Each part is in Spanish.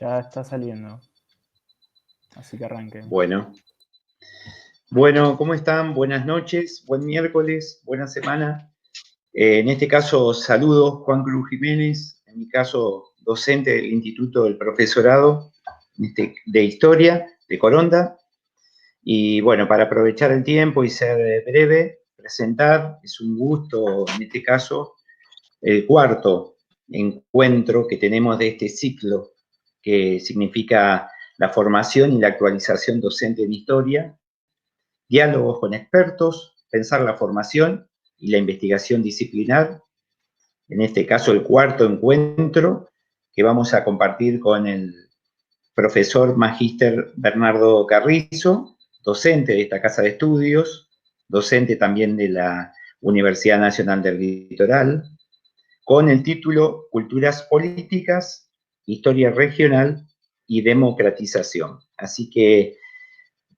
Ya está saliendo. Así que arranque. Bueno, ¿cómo están? Buenas noches, buen miércoles, buena semana. En este caso, saludo Juan Cruz Jiménez, en mi caso, docente del Instituto del Profesorado de Historia de Coronda. Y bueno, para aprovechar el tiempo y ser breve, presentar, es un gusto, en este caso, el cuarto encuentro que tenemos de este ciclo, que significa la formación y la actualización docente en historia, diálogos con expertos, pensar la formación y la investigación disciplinar. En este caso, el cuarto encuentro que vamos a compartir con el profesor magíster Bernardo Carrizo, docente de esta casa de estudios, docente también de la Universidad Nacional del Litoral, con el título Culturas Políticas, Historia Regional y Democratización. Así que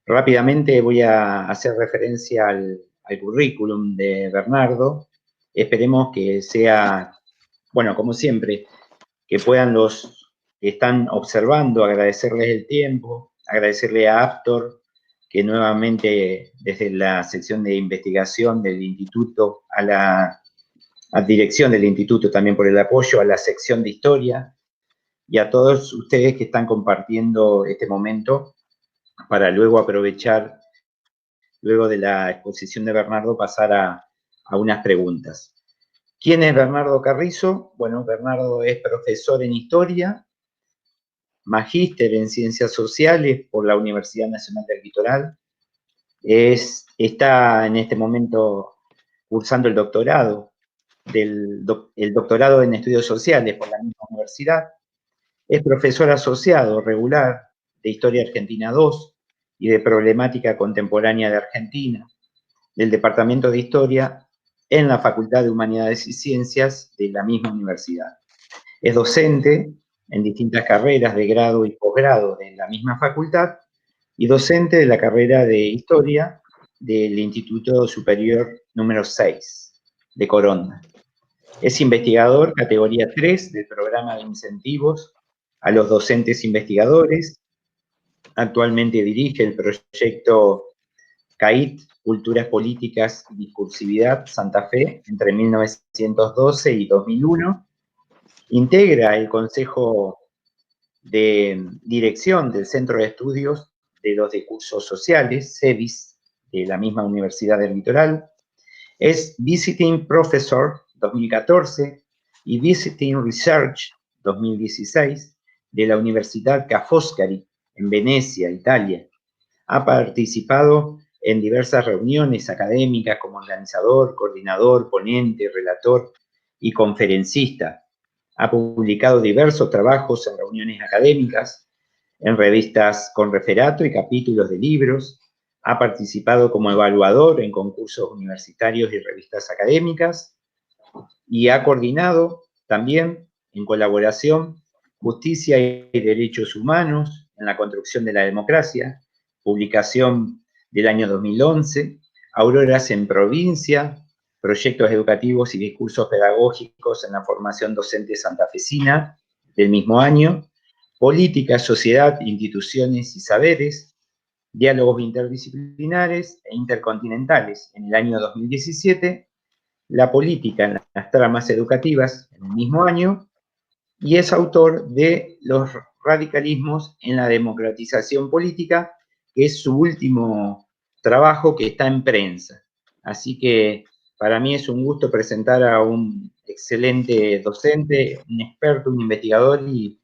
rápidamente voy a hacer referencia al currículum de Bernardo. Esperemos que sea, bueno, como siempre, que puedan los que están observando agradecerles el tiempo, agradecerle a Aptor, que nuevamente desde la sección de investigación del instituto a la dirección del instituto también por el apoyo, a la sección de historia y a todos ustedes que están compartiendo este momento para luego aprovechar, luego de la exposición de Bernardo, pasar a unas preguntas. ¿Quién es Bernardo Carrizo? Bueno, Bernardo es profesor en historia, magíster en ciencias sociales por la Universidad Nacional del Litoral. Está en este momento cursando el doctorado, el doctorado en estudios sociales por la misma universidad. Es profesor asociado regular de Historia Argentina 2 y de Problemática Contemporánea de Argentina, del Departamento de Historia en la Facultad de Humanidades y Ciencias de la misma universidad. Es docente en distintas carreras de grado y posgrado de la misma facultad y docente de la carrera de Historia del Instituto Superior número 6 de Coronda. Es investigador categoría 3 del programa de incentivos a los docentes investigadores. Actualmente dirige el proyecto CAIT, Culturas Políticas y Discursividad, Santa Fe, entre 1912 y 2001. Integra el Consejo de Dirección del Centro de Estudios de los Discursos Sociales, CEDIS, de la misma Universidad del Litoral. Es Visiting Professor 2014 y Visiting Research 2016 de la Universidad Ca' Foscari en Venecia, Italia. Ha participado en diversas reuniones académicas como organizador, coordinador, ponente, relator y conferencista. Ha publicado diversos trabajos en reuniones académicas, en revistas con referato y capítulos de libros. Ha participado como evaluador en concursos universitarios y revistas académicas y ha coordinado también en colaboración Justicia y Derechos Humanos en la construcción de la democracia, publicación del año 2011, Auroras en Provincia, proyectos educativos y discursos pedagógicos en la formación docente santafesina del mismo año, Política, Sociedad, Instituciones y Saberes, Diálogos interdisciplinares e intercontinentales en el año 2017, La política en las tramas educativas en el mismo año, y es autor de Los radicalismos en la democratización política, que es su último trabajo que está en prensa. Así que para mí es un gusto presentar a un excelente docente, un experto, un investigador y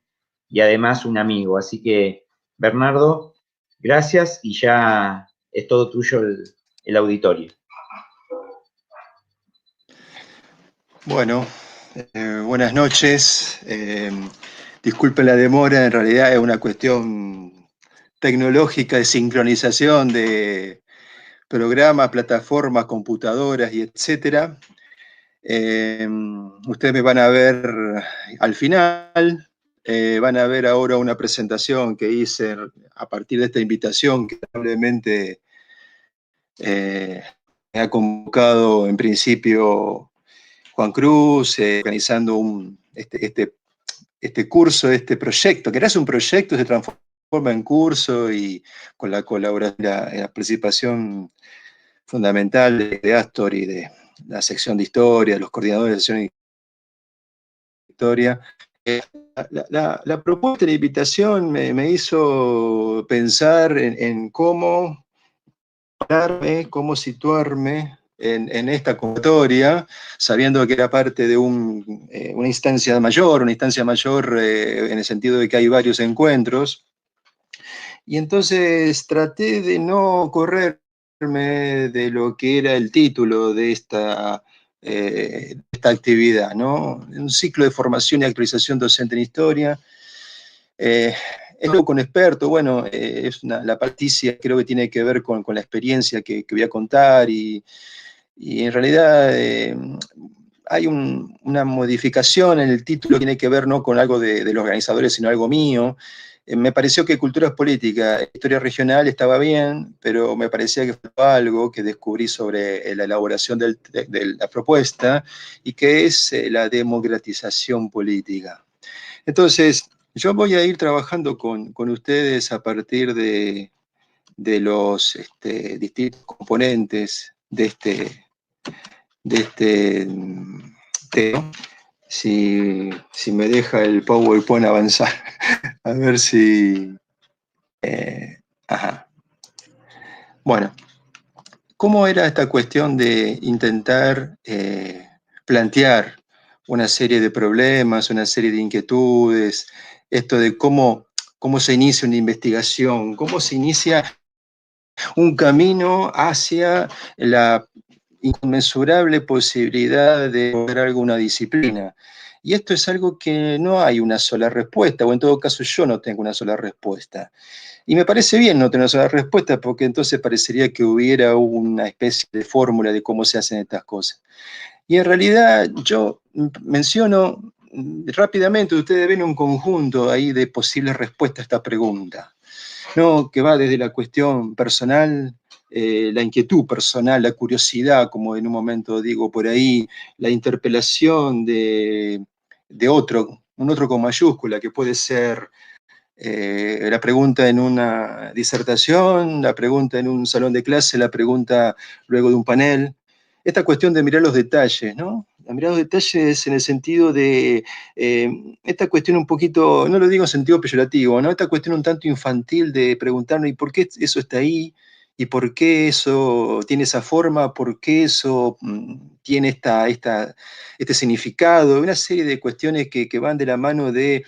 además un amigo. Así que, Bernardo, gracias y ya es todo tuyo el auditorio. Bueno, buenas noches. Disculpen la demora, en realidad es una cuestión tecnológica de sincronización de programas, plataformas, computadoras y etcétera. Ustedes me van a ver al final, van a ver ahora una presentación que hice a partir de esta invitación que probablemente me ha convocado en principio Juan Cruz, organizando este curso, este proyecto, que era un proyecto, se transforma en curso y con la colaboración, la participación fundamental de Astor y de la sección de historia, los coordinadores de sección de historia. La propuesta de la invitación me hizo pensar en cómo pararme, cómo situarme en esta convocatoria, sabiendo que era parte de una instancia mayor en el sentido de que hay varios encuentros. Y entonces traté de no correrme de lo que era el título de esta actividad, ¿no? Un ciclo de formación y actualización docente en historia. Es algo con expertos, bueno, la particia creo que tiene que ver con la experiencia que voy a contar y en realidad hay una modificación en el título que tiene que ver no con algo de los organizadores, sino algo mío. Me pareció que culturas políticas, historia regional estaba bien, pero me parecía que faltaba algo que descubrí sobre la elaboración de la propuesta y que es la democratización política. Entonces, yo voy a ir trabajando con ustedes a partir de los distintos componentes de este tema. Si me deja el PowerPoint avanzar, a ver si... ajá. Bueno, ¿cómo era esta cuestión de intentar plantear una serie de problemas, una serie de inquietudes, esto de cómo se inicia una investigación, cómo se inicia un camino hacia la inconmensurable posibilidad de lograr alguna disciplina? Y esto es algo que no hay una sola respuesta, o en todo caso yo no tengo una sola respuesta. Y me parece bien no tener una sola respuesta, porque entonces parecería que hubiera una especie de fórmula de cómo se hacen estas cosas. Y en realidad yo menciono rápidamente, ustedes ven un conjunto ahí de posibles respuestas a esta pregunta, ¿no? Que va desde la cuestión personal, la inquietud personal, la curiosidad, como en un momento digo por ahí, la interpelación de otro, un otro con mayúscula, que puede ser la pregunta en una disertación, la pregunta en un salón de clase, la pregunta luego de un panel. Esta cuestión de mirar los detalles, ¿no? Mirar los detalles en el sentido de esta cuestión un poquito, no lo digo en sentido peyorativo, ¿no? Esta cuestión un tanto infantil de preguntarnos, ¿y por qué eso está ahí? ¿Y por qué eso tiene esa forma? ¿Por qué eso tiene este significado? Una serie de cuestiones que van de la mano de,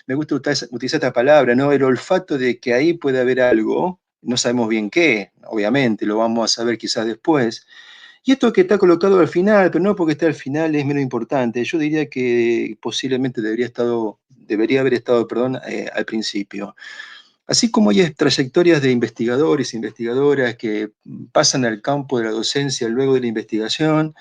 me gusta utilizar esta palabra, ¿no? El olfato de que ahí puede haber algo, no sabemos bien qué, obviamente, lo vamos a saber quizás después. Y esto que está colocado al final, pero no porque esté al final es menos importante, yo diría que posiblemente debería haber estado, perdón, al principio. Así como hay trayectorias de investigadores e investigadoras que pasan al campo de la docencia luego de la investigación,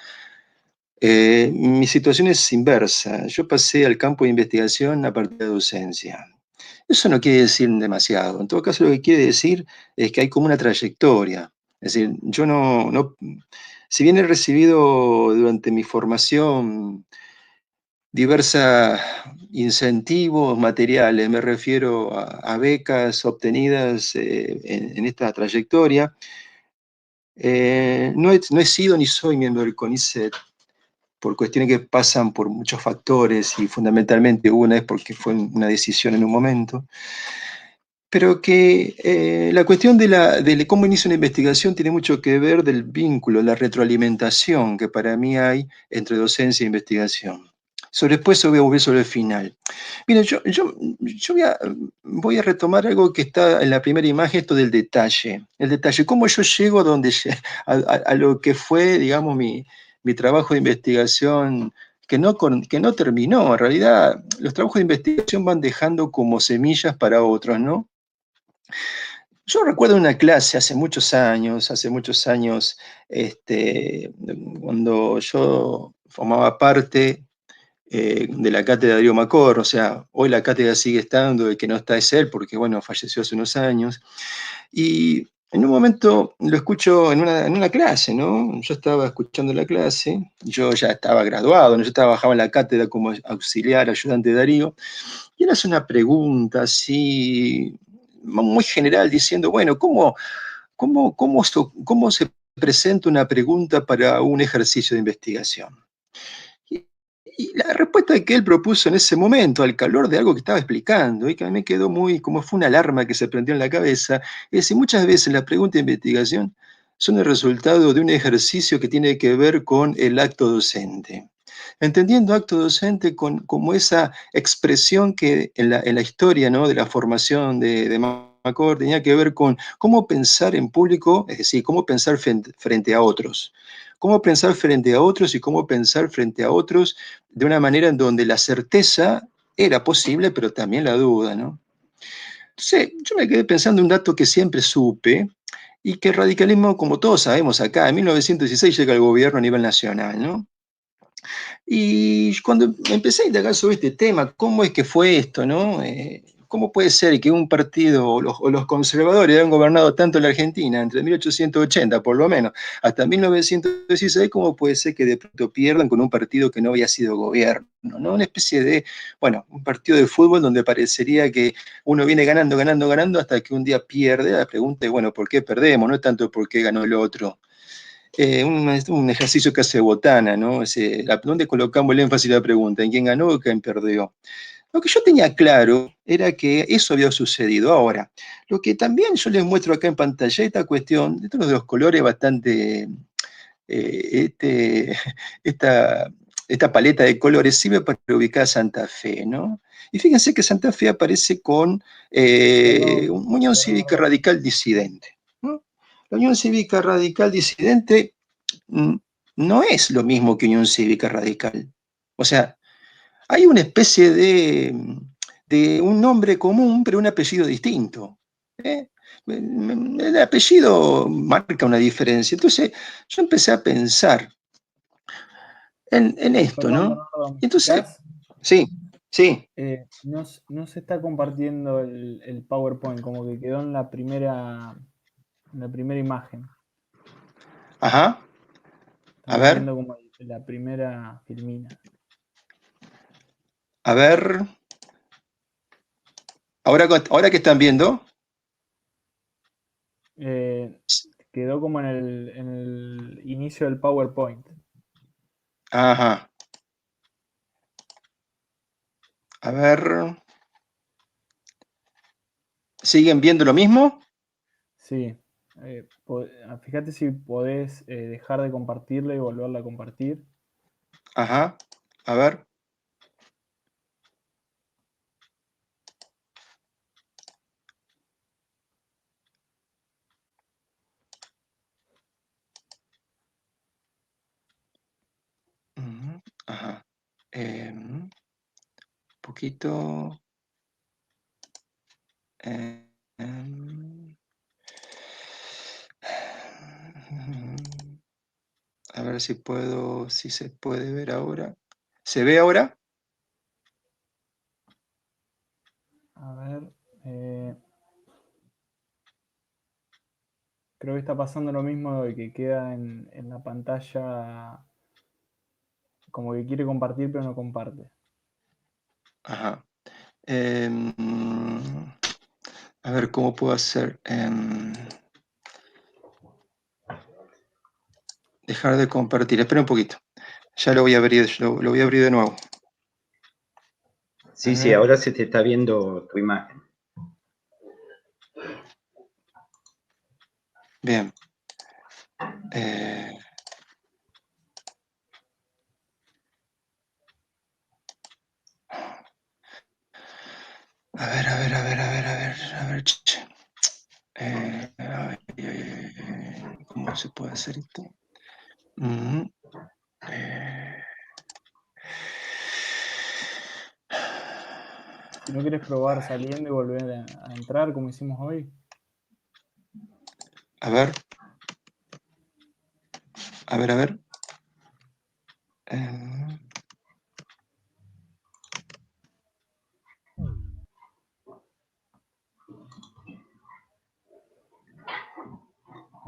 mi situación es inversa. Yo pasé al campo de investigación a partir de la docencia. Eso no quiere decir demasiado. En todo caso, lo que quiere decir es que hay como una trayectoria. Es decir, yo si bien he recibido durante mi formación diversos incentivos materiales, me refiero a becas obtenidas en esta trayectoria, no he sido ni soy miembro del CONICET, por cuestiones que pasan por muchos factores y fundamentalmente una es porque fue una decisión en un momento, pero que la cuestión de cómo inicia una investigación tiene mucho que ver del vínculo, la retroalimentación que para mí hay entre docencia e investigación. Después voy a volver sobre el final. Miren, yo voy a retomar algo que está en la primera imagen, esto del detalle. El detalle, cómo yo llego a lo que fue, digamos, mi trabajo de investigación, que no terminó. En realidad, los trabajos de investigación van dejando como semillas para otros, ¿no? Yo recuerdo una clase hace muchos años, cuando yo formaba parte de la cátedra de Darío Macor, o sea, hoy la cátedra sigue estando, el que no está es él, porque bueno, falleció hace unos años, y en un momento lo escucho en una clase, ¿no? Yo estaba escuchando la clase, yo ya estaba graduado, ¿no? Yo trabajaba en la cátedra como auxiliar, ayudante de Darío, y él hace una pregunta así, muy general, diciendo, bueno, ¿cómo se presenta una pregunta para un ejercicio de investigación? Y, y la respuesta que él propuso en ese momento, al calor de algo que estaba explicando, y que a mí me quedó muy, como fue una alarma que se prendió en la cabeza, es decir, muchas veces las preguntas de investigación son el resultado de un ejercicio que tiene que ver con el acto docente. Entendiendo acto docente como esa expresión que en la historia, ¿no?, de la formación de Macor tenía que ver con cómo pensar en público, es decir, cómo pensar frente a otros. Cómo pensar frente a otros y cómo pensar frente a otros de una manera en donde la certeza era posible, pero también la duda, ¿no? Entonces, yo me quedé pensando un dato que siempre supe, y que el radicalismo, como todos sabemos acá, en 1916 llega al gobierno a nivel nacional, ¿no? Y cuando empecé a indagar sobre este tema, ¿cómo es que fue esto, no? ¿Cómo puede ser que un partido o los conservadores hayan gobernado tanto la Argentina, entre 1880 por lo menos, hasta 1916? ¿Cómo puede ser que de pronto pierdan con un partido que no había sido gobierno, ¿no? Una especie de, bueno, un partido de fútbol donde parecería que uno viene ganando, ganando, ganando, hasta que un día pierde. La pregunta es, bueno, ¿por qué perdemos? No es tanto por qué ganó el otro. Un ejercicio que hace Botana, ¿no? ¿Dónde colocamos el énfasis de la pregunta? ¿En quién ganó o quién perdió? Lo que yo tenía claro era que eso había sucedido. Ahora, lo que también yo les muestro acá en pantalla, esta cuestión, de todos los colores bastante, eh, este, esta, esta paleta de colores sirve para ubicar a Santa Fe, ¿no? Y fíjense que Santa Fe aparece con Perdón, una Unión Cívica Bernardo. Radical Disidente, ¿no? La Unión Cívica Radical Disidente mm, no es lo mismo que Unión Cívica Radical. O sea, hay una especie de un nombre común, pero un apellido distinto. ¿Eh? El apellido marca una diferencia. Entonces, yo empecé a pensar en esto, Perdón, ¿no? Bernardo, ¿me Y entonces, explicás? sí, sí, No se está compartiendo el PowerPoint, como que quedó en la primera imagen. ajá, a Estamos ver, viendo como la primera filmina. a ver. Ahora que están viendo, Eh, Quedó como en el inicio del PowerPoint. ajá, a ver, ¿siguen viendo lo mismo? Sí. Fíjate si podés dejar de compartirla y volverla a compartir. Ajá, a ver. Ujú, ajá. Poquito. eh, em, a ver si se puede ver ahora. ¿Se ve ahora? A ver. Creo que está pasando lo mismo de que queda en la pantalla como que quiere compartir pero no comparte. Ajá. Em, a ver cómo puedo hacer. Dejar de compartir. Espera un poquito. Ya lo voy a abrir, lo voy a abrir de nuevo. A Sí, sí, ver. ahora se te está viendo tu imagen. Bien. Eh, a ver, a ver, a ver, a ver, a ver, a ver. Ay, ay, ay, ¿cómo se puede hacer esto? Ujú. Eh, Si no quieres probar saliendo y volver a entrar como hicimos hoy. a ver, a ver, a ver. Eh,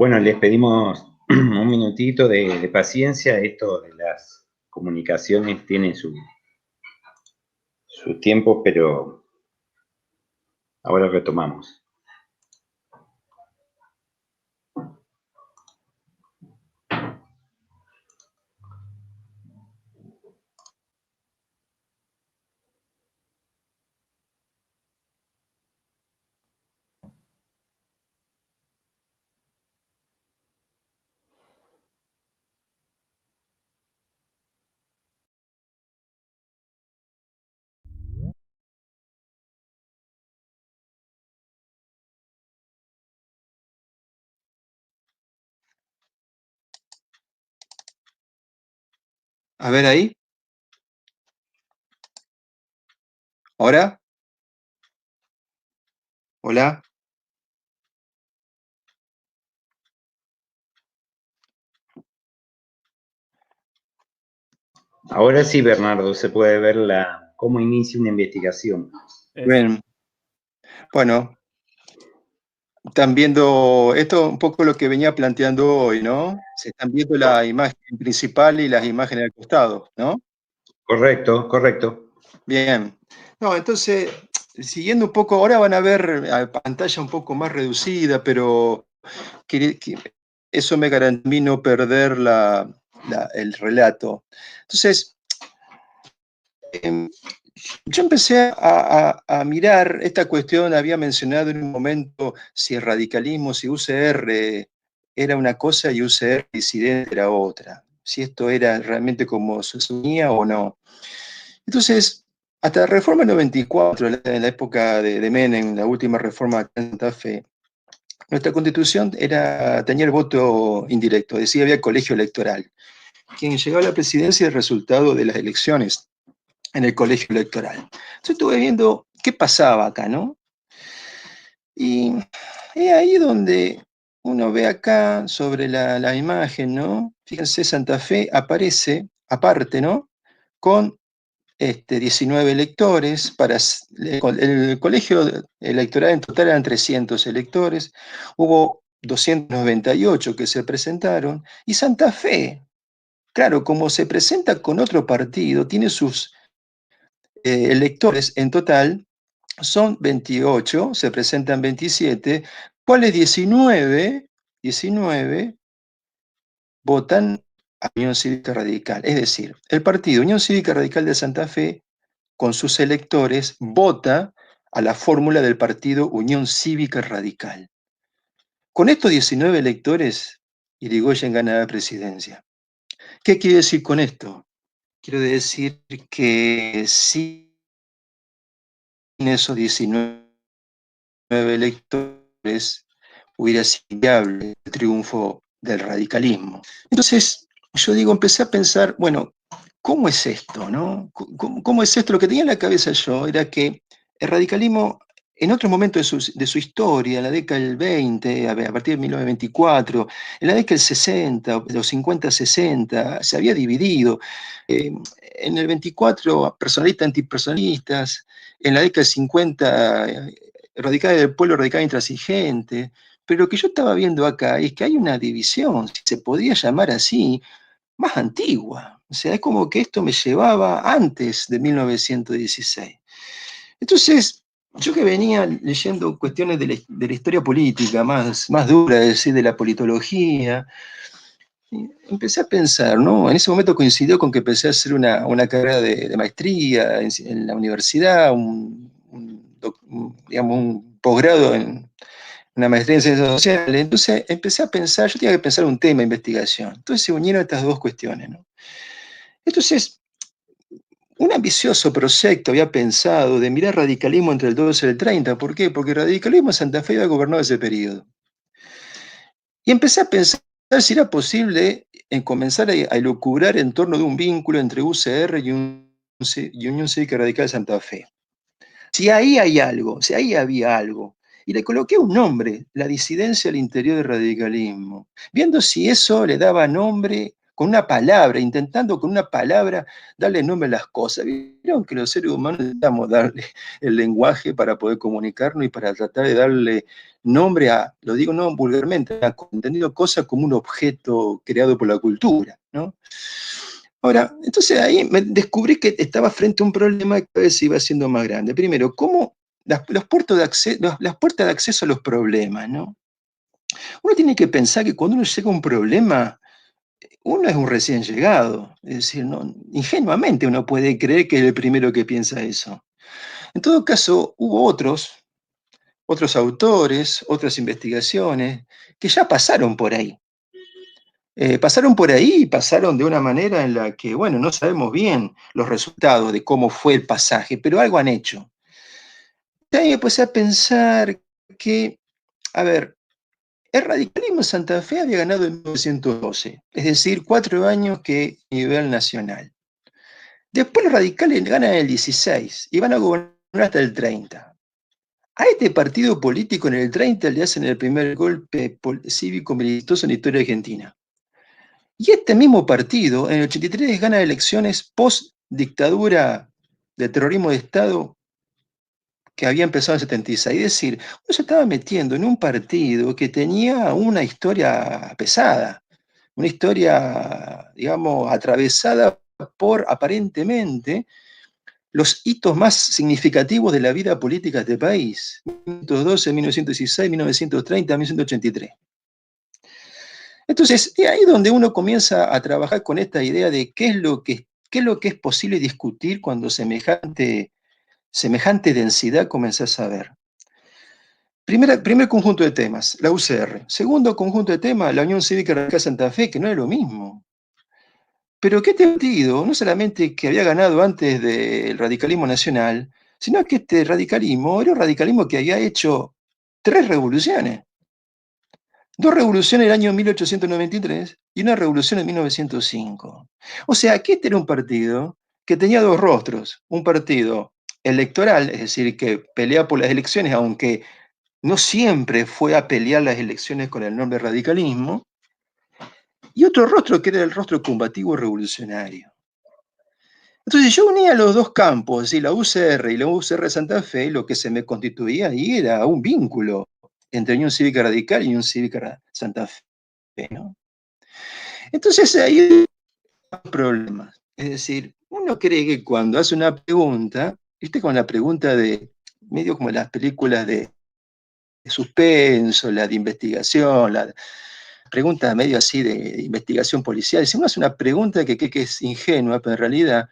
Bueno, les pedimos un minutito de paciencia. Esto de las comunicaciones tiene su tiempo, pero ahora retomamos. A ver ahí. ¿Ahora? Hola. Ahora sí, Bernardo, se puede ver cómo inicia una investigación. Bien. Bueno, están viendo esto un poco lo que venía planteando hoy, ¿no? Se están viendo la imagen principal y las imágenes al costado, ¿no? Correcto, correcto. Bien. No, entonces, siguiendo un poco, ahora van a ver a pantalla un poco más reducida, pero eso me garantiza a mí no perder el relato. Entonces, yo empecé a mirar esta cuestión, había mencionado en un momento si el radicalismo, si UCR era una cosa y UCR disidente era otra, si esto era realmente como se asumía o no. Entonces, hasta la reforma 94, en la época de Menem, la última reforma en Santa Fe, nuestra constitución tenía el voto indirecto, es decir, había colegio electoral. Quien llegaba a la presidencia es el resultado de las elecciones en el colegio electoral. Entonces estuve viendo qué pasaba acá, ¿no? Y es ahí donde uno ve acá sobre la imagen, ¿no? Fíjense, Santa Fe aparece, aparte, ¿no? Con 19 electores, el colegio electoral en total eran 300 electores, hubo 298 que se presentaron, y Santa Fe, claro, como se presenta con otro partido, tiene sus electores en total, son 28, se presentan 27, cuales 19 votan a Unión Cívica Radical. Es decir, el partido Unión Cívica Radical de Santa Fe, con sus electores, vota a la fórmula del partido Unión Cívica Radical. Con estos 19 electores, Irigoyen gana la presidencia. ¿Qué quiere decir con esto? Quiero decir que sin esos 19 electores hubiera sido inviable el triunfo del radicalismo. Entonces, yo digo, empecé a pensar, bueno, ¿cómo es esto, no? ¿Cómo es esto? Lo que tenía en la cabeza yo era que el radicalismo, en otros momentos de su historia, en la década del 20, a partir de 1924, en la década del 60, de los 50-60, se había dividido. En el 24, personalistas, antipersonalistas, en la década del 50, radicales del pueblo, radical intransigente. Pero lo que yo estaba viendo acá es que hay una división, si se podría llamar así, más antigua. O sea, es como que esto me llevaba antes de 1916. Entonces, yo que venía leyendo cuestiones de la historia política más dura, es decir, de la politología, empecé a pensar, ¿no? En ese momento coincidió con que empecé a hacer una carrera de maestría en la universidad, digamos, un posgrado en una maestría en ciencias sociales. Entonces empecé a pensar, yo tenía que pensar un tema de investigación. Entonces se unieron estas dos cuestiones, ¿no? Entonces, un ambicioso proyecto había pensado de mirar radicalismo entre el 12 y el 30. ¿Por qué? Porque el radicalismo en Santa Fe había gobernado ese periodo. Y empecé a pensar si era posible comenzar a elucubrar en torno de un vínculo entre UCR y Unión Cívica Radical de Santa Fe. Si ahí hay algo, si ahí había algo. Y le coloqué un nombre, la disidencia al interior del radicalismo, viendo si eso le daba nombre, con una palabra, intentando con una palabra darle nombre a las cosas. Vieron que los seres humanos necesitamos darle el lenguaje para poder comunicarnos y para tratar de darle nombre a, lo digo no vulgarmente, a entendido cosa como un objeto creado por la cultura, ¿no? Ahora, entonces ahí me descubrí que estaba frente a un problema que cada vez se iba haciendo más grande. Primero, ¿cómo las puertas de acceso a los problemas, ¿no? Uno tiene que pensar que cuando uno llega a un problema, uno es un recién llegado. Es decir, no, ingenuamente uno puede creer que es el primero que piensa eso. En todo caso, hubo otros autores, otras investigaciones, que ya pasaron por ahí. Pasaron por ahí y pasaron de una manera en la que, bueno, no sabemos bien los resultados de cómo fue el pasaje, pero algo han hecho. Y ahí me puse a pensar que, a ver, el radicalismo en Santa Fe había ganado en 1912, es decir, 4 años que a nivel nacional. Después los radicales ganan en el 16 y van a gobernar hasta el 30. A este partido político en el 30 le hacen el primer golpe cívico-militar en la historia argentina. Y este mismo partido en el 83 gana elecciones post-dictadura de terrorismo de Estado que había empezado en el 76. Es decir, uno se estaba metiendo en un partido que tenía una historia pesada, una historia, digamos, atravesada por aparentemente los hitos más significativos de la vida política de este país. 1912, 1916, 1930, 1983. Entonces, es ahí donde uno comienza a trabajar con esta idea de qué es lo que es posible discutir cuando semejante densidad comenzás a ver. Primer conjunto de temas, la UCR. Segundo conjunto de temas, la Unión Cívica Radical Santa Fe, que no es lo mismo. Pero que este partido, no solamente que había ganado antes del radicalismo nacional, sino que este radicalismo era un radicalismo que había hecho 3 revoluciones. 2 revoluciones en el año 1893 y una revolución en 1905. O sea, que este era un partido que tenía 2 rostros. Un partido electoral, es decir, que pelea por las elecciones, aunque no siempre fue a pelear las elecciones con el nombre radicalismo, y otro rostro que era el rostro combativo revolucionario. Entonces yo unía los 2 campos, es decir, la UCR y la UCR Santa Fe, lo que se me constituía ahí era un vínculo entre Unión Cívica Radical y Unión Cívica Santa Fe, ¿no? Entonces ahí hay problemas. Es decir, uno cree que cuando hace una pregunta, viste, con la pregunta de, medio como las películas de suspenso, la de investigación, la pregunta medio así de investigación policial, si uno hace una pregunta que es ingenua, pero en realidad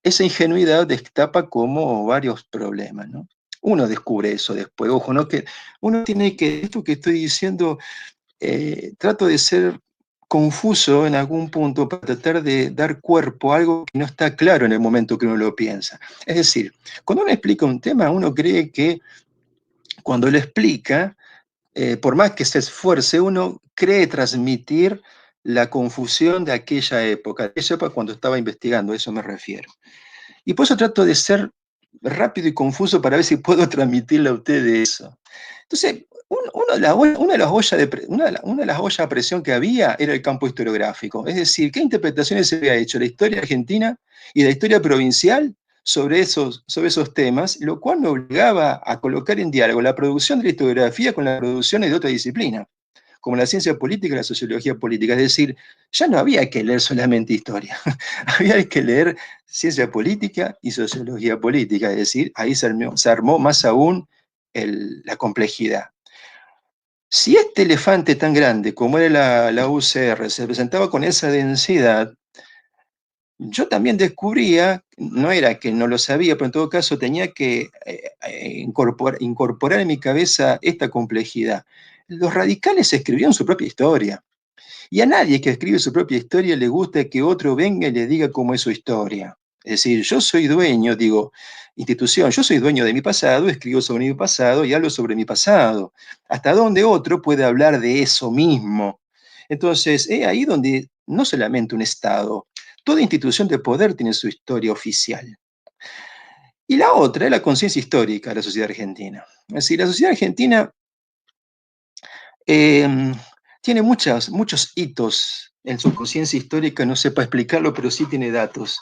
esa ingenuidad destapa como varios problemas, ¿no? Uno descubre eso después, ojo, ¿no? Que uno tiene que, esto que estoy diciendo, trato de ser confuso en algún punto para tratar de dar cuerpo a algo que no está claro en el momento que uno lo piensa. Es decir, cuando uno explica un tema, uno cree que cuando lo explica, por más que se esfuerce, uno cree transmitir la confusión de aquella época cuando estaba investigando, a eso me refiero. Y por eso trato de ser rápido y confuso para ver si puedo transmitirle a ustedes eso. Entonces, una de las ollas a presión que había era el campo historiográfico. Es decir, ¿qué interpretaciones se había hecho de la historia argentina y de la historia provincial sobre esos temas? Lo cual me obligaba a colocar en diálogo la producción de la historiografía con las producciones de otra disciplina, como la ciencia política y la sociología política. Es decir, ya no había que leer solamente historia, había que leer ciencia política y sociología política. Es decir, ahí se armó más aún la complejidad. Si este elefante tan grande como era la UCR se presentaba con esa densidad, yo también descubría, no era que no lo sabía, pero en todo caso tenía que incorporar en mi cabeza esta complejidad. Los radicales escribían su propia historia. Y a nadie que escribe su propia historia le gusta que otro venga y le diga cómo es su historia. Es decir, yo soy dueño, digo, institución, yo soy dueño de mi pasado, escribo sobre mi pasado y hablo sobre mi pasado. ¿Hasta dónde otro puede hablar de eso mismo? Entonces, es ahí donde no solamente un Estado, toda institución de poder tiene su historia oficial. Y la otra es la conciencia histórica de la sociedad argentina. Es decir, la sociedad argentina tiene muchos hitos en su conciencia histórica no sepa explicarlo, pero sí tiene datos.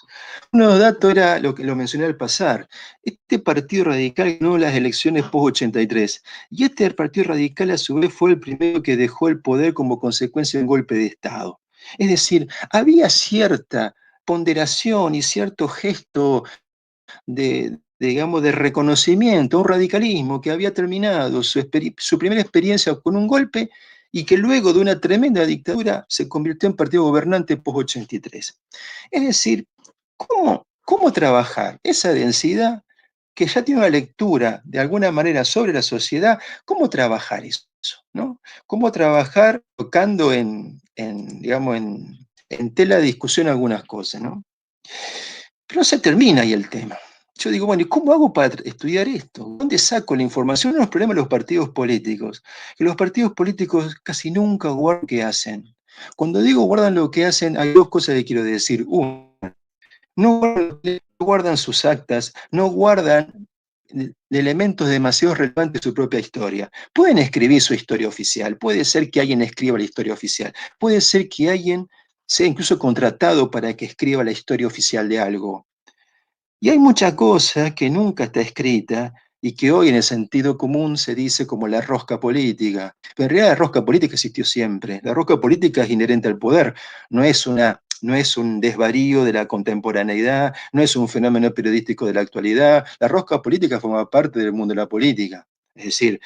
Uno de los datos era lo que lo mencioné al pasar. Este partido radical ganó las elecciones post-83, y este partido radical a su vez fue el primero que dejó el poder como consecuencia de un golpe de Estado. Es decir, había cierta ponderación y cierto gesto digamos, de reconocimiento, un radicalismo que había terminado su primera experiencia con un golpe y que luego de una tremenda dictadura se convirtió en partido gobernante post-83. Es decir, ¿cómo trabajar esa densidad que ya tiene una lectura de alguna manera sobre la sociedad? ¿Cómo trabajar eso? ¿No? ¿Cómo trabajar tocando digamos, en tela de discusión algunas cosas? ¿No? Pero no se termina ahí el tema. Yo digo, bueno, ¿y cómo hago para estudiar esto? ¿Dónde saco la información? Uno de los problemas de los partidos políticos, que los partidos políticos casi nunca guardan lo que hacen. Cuando digo guardan lo que hacen, hay dos cosas que quiero decir. Uno, no guardan sus actas, no guardan elementos demasiado relevantes de su propia historia. Pueden escribir su historia oficial, puede ser que alguien escriba la historia oficial, puede ser que alguien sea incluso contratado para que escriba la historia oficial de algo. Y hay mucha cosa que nunca está escrita y que hoy en el sentido común se dice como la rosca política. Pero en realidad la rosca política existió siempre. La rosca política es inherente al poder, no es un desvarío de la contemporaneidad, no es un fenómeno periodístico de la actualidad. La rosca política forma parte del mundo de la política. Es decir,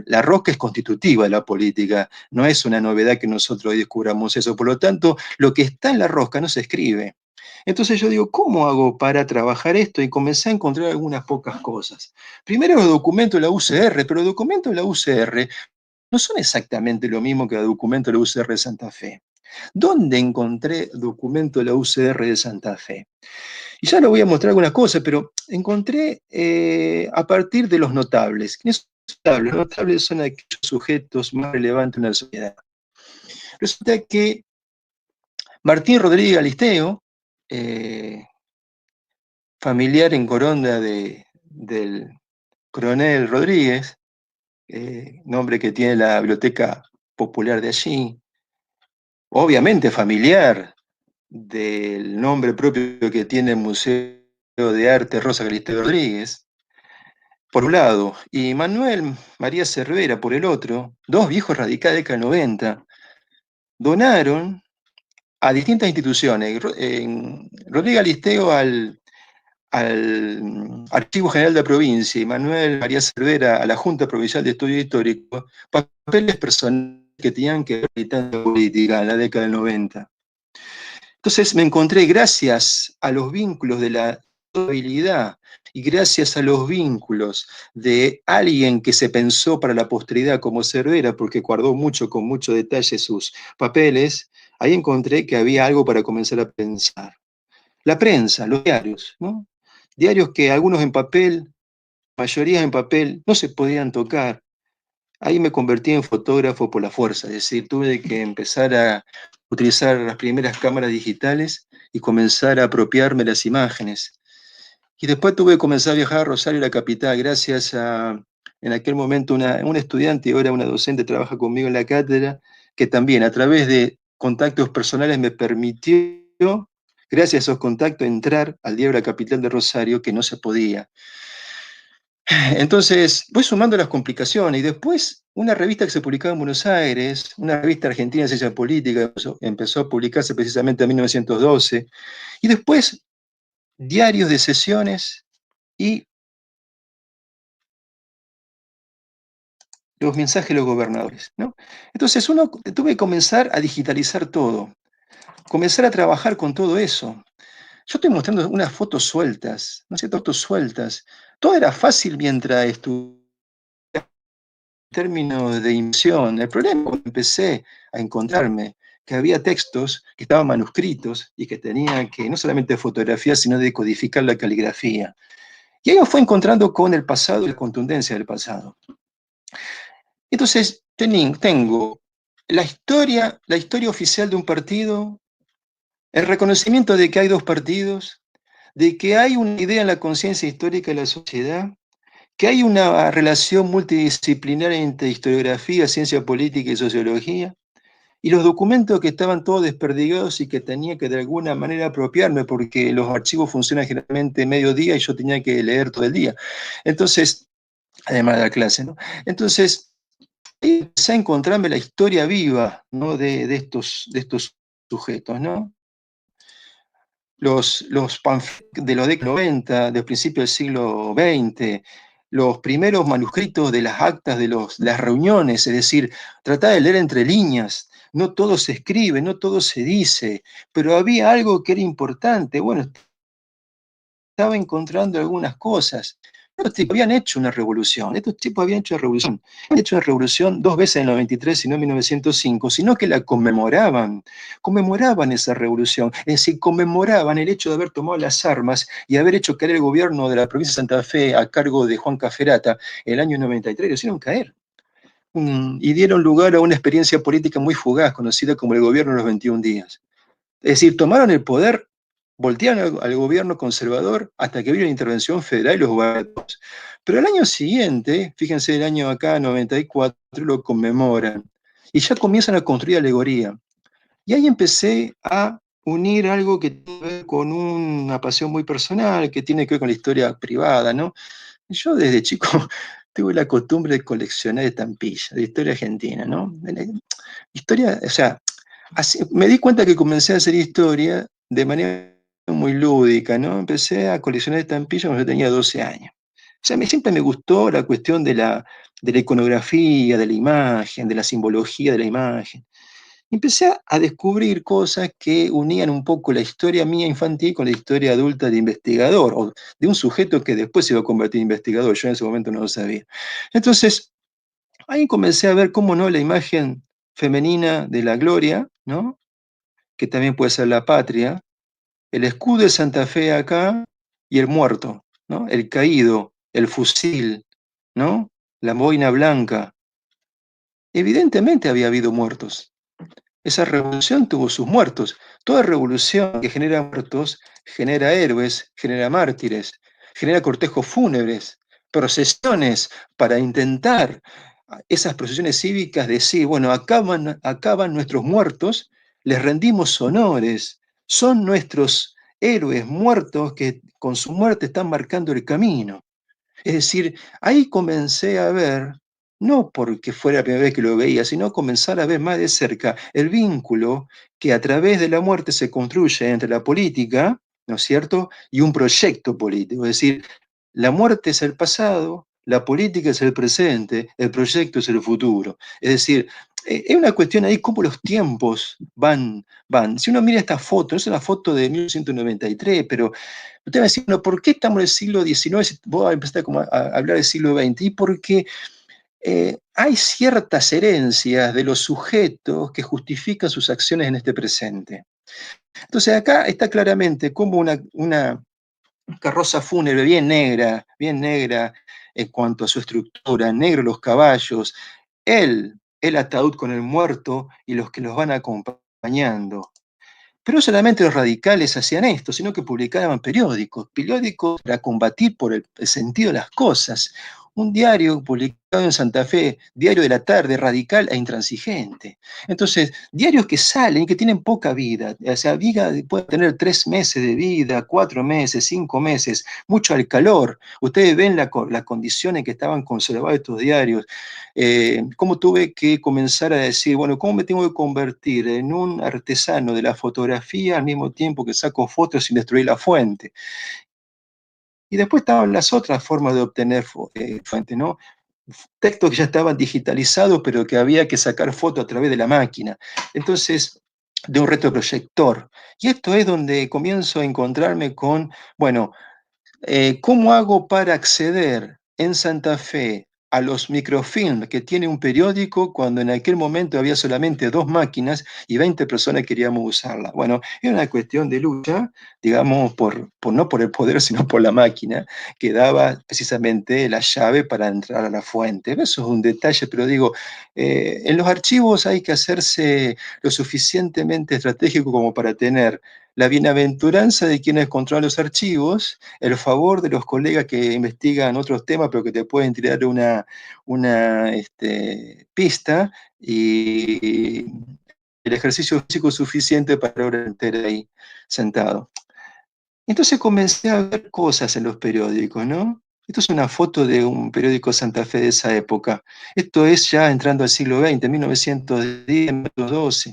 la rosca es constitutiva de la política, no es una novedad que nosotros hoy descubramos eso. Por lo tanto, lo que está en la rosca no se escribe. Entonces yo digo, ¿cómo hago para trabajar esto? Y comencé a encontrar algunas pocas cosas. Primero los documentos de la UCR, pero los documentos de la UCR no son exactamente lo mismo que los documentos de la UCR de Santa Fe. ¿Dónde encontré documentos de la UCR de Santa Fe? Y ya les voy a mostrar algunas cosas, pero encontré a partir de los notables. ¿Quiénes son los notables? Los notables son aquellos sujetos más relevantes en la sociedad. Resulta que Martín Rodríguez Galisteo, familiar en Coronda del coronel Rodríguez, nombre que tiene la biblioteca popular de allí, obviamente familiar del nombre propio que tiene el Museo de Arte Rosa Galisteo Rodríguez, por un lado, y Manuel María Cervera por el otro, dos viejos radicales de década 90, donaron a distintas instituciones. Rodríguez Galisteo al Archivo General de la Provincia y Manuel María Cervera a la Junta Provincial de Estudios Históricos, papeles personales que tenían que ver con la política en la década del 90. Entonces me encontré, gracias a los vínculos de la habilidad y gracias a los vínculos de alguien que se pensó para la posteridad como Cervera, porque guardó con mucho detalle sus papeles, ahí encontré que había algo para comenzar a pensar. La prensa, los diarios, ¿no? Diarios que algunos en papel, mayoría en papel, no se podían tocar. Ahí me convertí en fotógrafo por la fuerza, es decir, tuve que empezar a utilizar las primeras cámaras digitales y comenzar a apropiarme las imágenes. Y después tuve que comenzar a viajar a Rosario, la capital, gracias a, en aquel momento, una estudiante y ahora una docente trabaja conmigo en la cátedra, que también a través de contactos personales me permitió, gracias a esos contactos, entrar al diario La Capital de Rosario, que no se podía. Entonces, voy sumando las complicaciones y después una revista que se publicaba en Buenos Aires, una revista argentina de ciencia política, empezó a publicarse precisamente en 1912, y después diarios de sesiones y los mensajes de los gobernadores, ¿no? Entonces tuve que comenzar a digitalizar todo, comenzar a trabajar con todo eso. Yo estoy mostrando unas fotos sueltas, ¿no es cierto? Fotos sueltas. Todo era fácil mientras estudiaba en términos de impresión. El problema cuando empecé a encontrarme que había textos que estaban manuscritos y que tenían que no solamente fotografiar, sino decodificar la caligrafía. Y ahí me fue encontrando con el pasado y la contundencia del pasado. Entonces, tengo la historia oficial de un partido, el reconocimiento de que hay dos partidos, de que hay una idea en la conciencia histórica de la sociedad, que hay una relación multidisciplinaria entre historiografía, ciencia política y sociología, y los documentos que estaban todos desperdigados y que tenía que de alguna manera apropiarme, porque los archivos funcionan generalmente mediodía y yo tenía que leer todo el día. Entonces, además de la clase, ¿no? Entonces, empecé a encontrarme la historia viva, ¿no? de estos sujetos, ¿no? Los panfletos de los décadas 90, del principio del siglo XX, los primeros manuscritos de las actas de las reuniones, es decir, tratar de leer entre líneas. No todo se escribe, no todo se dice, pero había algo que era importante. Bueno, estaba encontrando algunas cosas. Estos tipos habían hecho una revolución, habían hecho una revolución 2 veces en el 93 y no en 1905, sino que la conmemoraban esa revolución, es decir, conmemoraban el hecho de haber tomado las armas y haber hecho caer el gobierno de la provincia de Santa Fe a cargo de Juan Caferata el año 93, lo hicieron caer. Y dieron lugar a una experiencia política muy fugaz, conocida como el gobierno de los 21 días. Es decir, tomaron el poder, voltearon al gobierno conservador hasta que vino la intervención federal y los guardados. Pero el año siguiente, fíjense, el año acá, 94, lo conmemoran. Y ya comienzan a construir alegoría. Y ahí empecé a unir algo que tiene que ver con una pasión muy personal, que tiene que ver con la historia privada, ¿no? Yo desde chico tuve la costumbre de coleccionar estampillas, de historia argentina, ¿no? Historia, o sea, me di cuenta que comencé a hacer historia de manera muy lúdica, ¿no? Empecé a coleccionar estampillas cuando yo tenía 12 años. O sea, siempre me gustó la cuestión de la iconografía, de la imagen, de la simbología de la imagen. Empecé a descubrir cosas que unían un poco la historia mía infantil con la historia adulta de investigador, o de un sujeto que después se iba a convertir en investigador. Yo en ese momento no lo sabía. Entonces, ahí comencé a ver cómo no la imagen femenina de la gloria, ¿no? Que también puede ser la patria, el escudo de Santa Fe acá y el muerto, ¿no? El caído, el fusil, ¿no? La boina blanca. Evidentemente había habido muertos. Esa revolución tuvo sus muertos. Toda revolución que genera muertos genera héroes, genera mártires, genera cortejos fúnebres, procesiones para intentar esas procesiones cívicas decir, bueno, acaban nuestros muertos, les rendimos honores, son nuestros héroes muertos que con su muerte están marcando el camino. Es decir, ahí comencé a ver, no porque fuera la primera vez que lo veía, sino comenzar a ver más de cerca el vínculo que a través de la muerte se construye entre la política, ¿no es cierto?, y un proyecto político. Es decir, la muerte es el pasado, la política es el presente, el proyecto es el futuro. Es decir, es una cuestión ahí cómo los tiempos van. Si uno mira esta foto, no es una foto de 1993, pero usted va a decir, no, ¿por qué estamos en el siglo XIX si vos empezaste a hablar del siglo XX? Y porque hay ciertas herencias de los sujetos que justifican sus acciones en este presente. Entonces acá está claramente como una carroza fúnebre bien negra en cuanto a su estructura, negro los caballos, el ataúd con el muerto y los que los van acompañando. Pero no solamente los radicales hacían esto, sino que publicaban periódicos para combatir por el sentido de las cosas. Un diario publicado en Santa Fe, Diario de la Tarde, radical e intransigente. Entonces, diarios que salen y que tienen poca vida. O sea, vida puede tener 3 meses de vida, 4 meses, 5 meses, mucho al calor. Ustedes ven las condiciones en que estaban conservados estos diarios. Cómo tuve que comenzar a decir, bueno, ¿cómo me tengo que convertir en un artesano de la fotografía al mismo tiempo que saco fotos sin destruir la fuente? Y después estaban las otras formas de obtener fuentes, ¿no? Textos que ya estaban digitalizados, pero que había que sacar foto a través de la máquina. Entonces, de un retroproyector. Y esto es donde comienzo a encontrarme con, bueno, ¿cómo hago para acceder en Santa Fe a los microfilms que tiene un periódico cuando en aquel momento había solamente 2 máquinas y 20 personas queríamos usarla? Bueno, era una cuestión de lucha, digamos, no por el poder, sino por la máquina, que daba precisamente la llave para entrar a la fuente. Eso es un detalle, pero digo, en los archivos hay que hacerse lo suficientemente estratégico como para tener la bienaventuranza de quienes controlan los archivos, el favor de los colegas que investigan otros temas, pero que te pueden tirar una pista, y el ejercicio físico suficiente para lograr estar ahí sentado. Entonces comencé a ver cosas en los periódicos, ¿no? Esto es una foto de un periódico Santa Fe de esa época. Esto es ya entrando al siglo XX, 1910, 1912.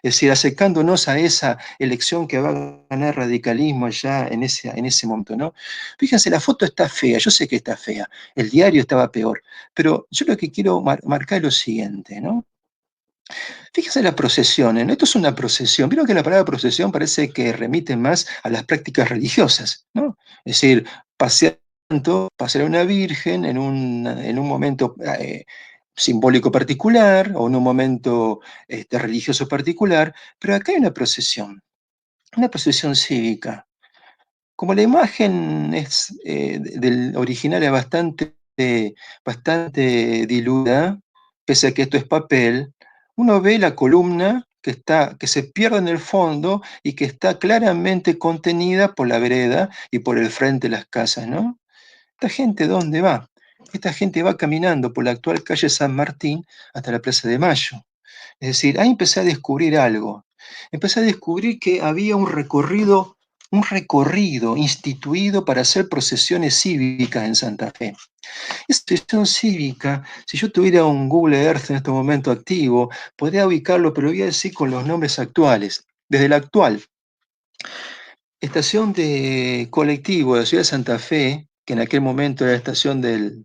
Es decir, acercándonos a esa elección que va a ganar radicalismo ya en ese momento, ¿no? Fíjense, la foto está fea, yo sé que está fea, el diario estaba peor, pero yo lo que quiero marcar es lo siguiente, ¿no? Fíjense las procesiones, ¿no? Esto es una procesión. Vieron que la palabra procesión parece que remite más a las prácticas religiosas, ¿no? Es decir, pasear a una virgen en un momento simbólico particular o en un momento religioso particular, pero acá hay una procesión cívica. Como la imagen del original es bastante diluida, pese a que esto es papel, uno ve la columna que se pierde en el fondo y que está claramente contenida por la vereda y por el frente de las casas, ¿no? ¿Esta gente dónde va? Esta gente va caminando por la actual calle San Martín hasta la Plaza de Mayo. Es decir, ahí empecé a descubrir algo. Empecé a descubrir que había un recorrido instituido para hacer procesiones cívicas en Santa Fe. Esa procesión cívica, si yo tuviera un Google Earth en este momento activo, podría ubicarlo, pero lo voy a decir con los nombres actuales. Desde la actual estación de colectivo de la ciudad de Santa Fe, que en aquel momento era la estación del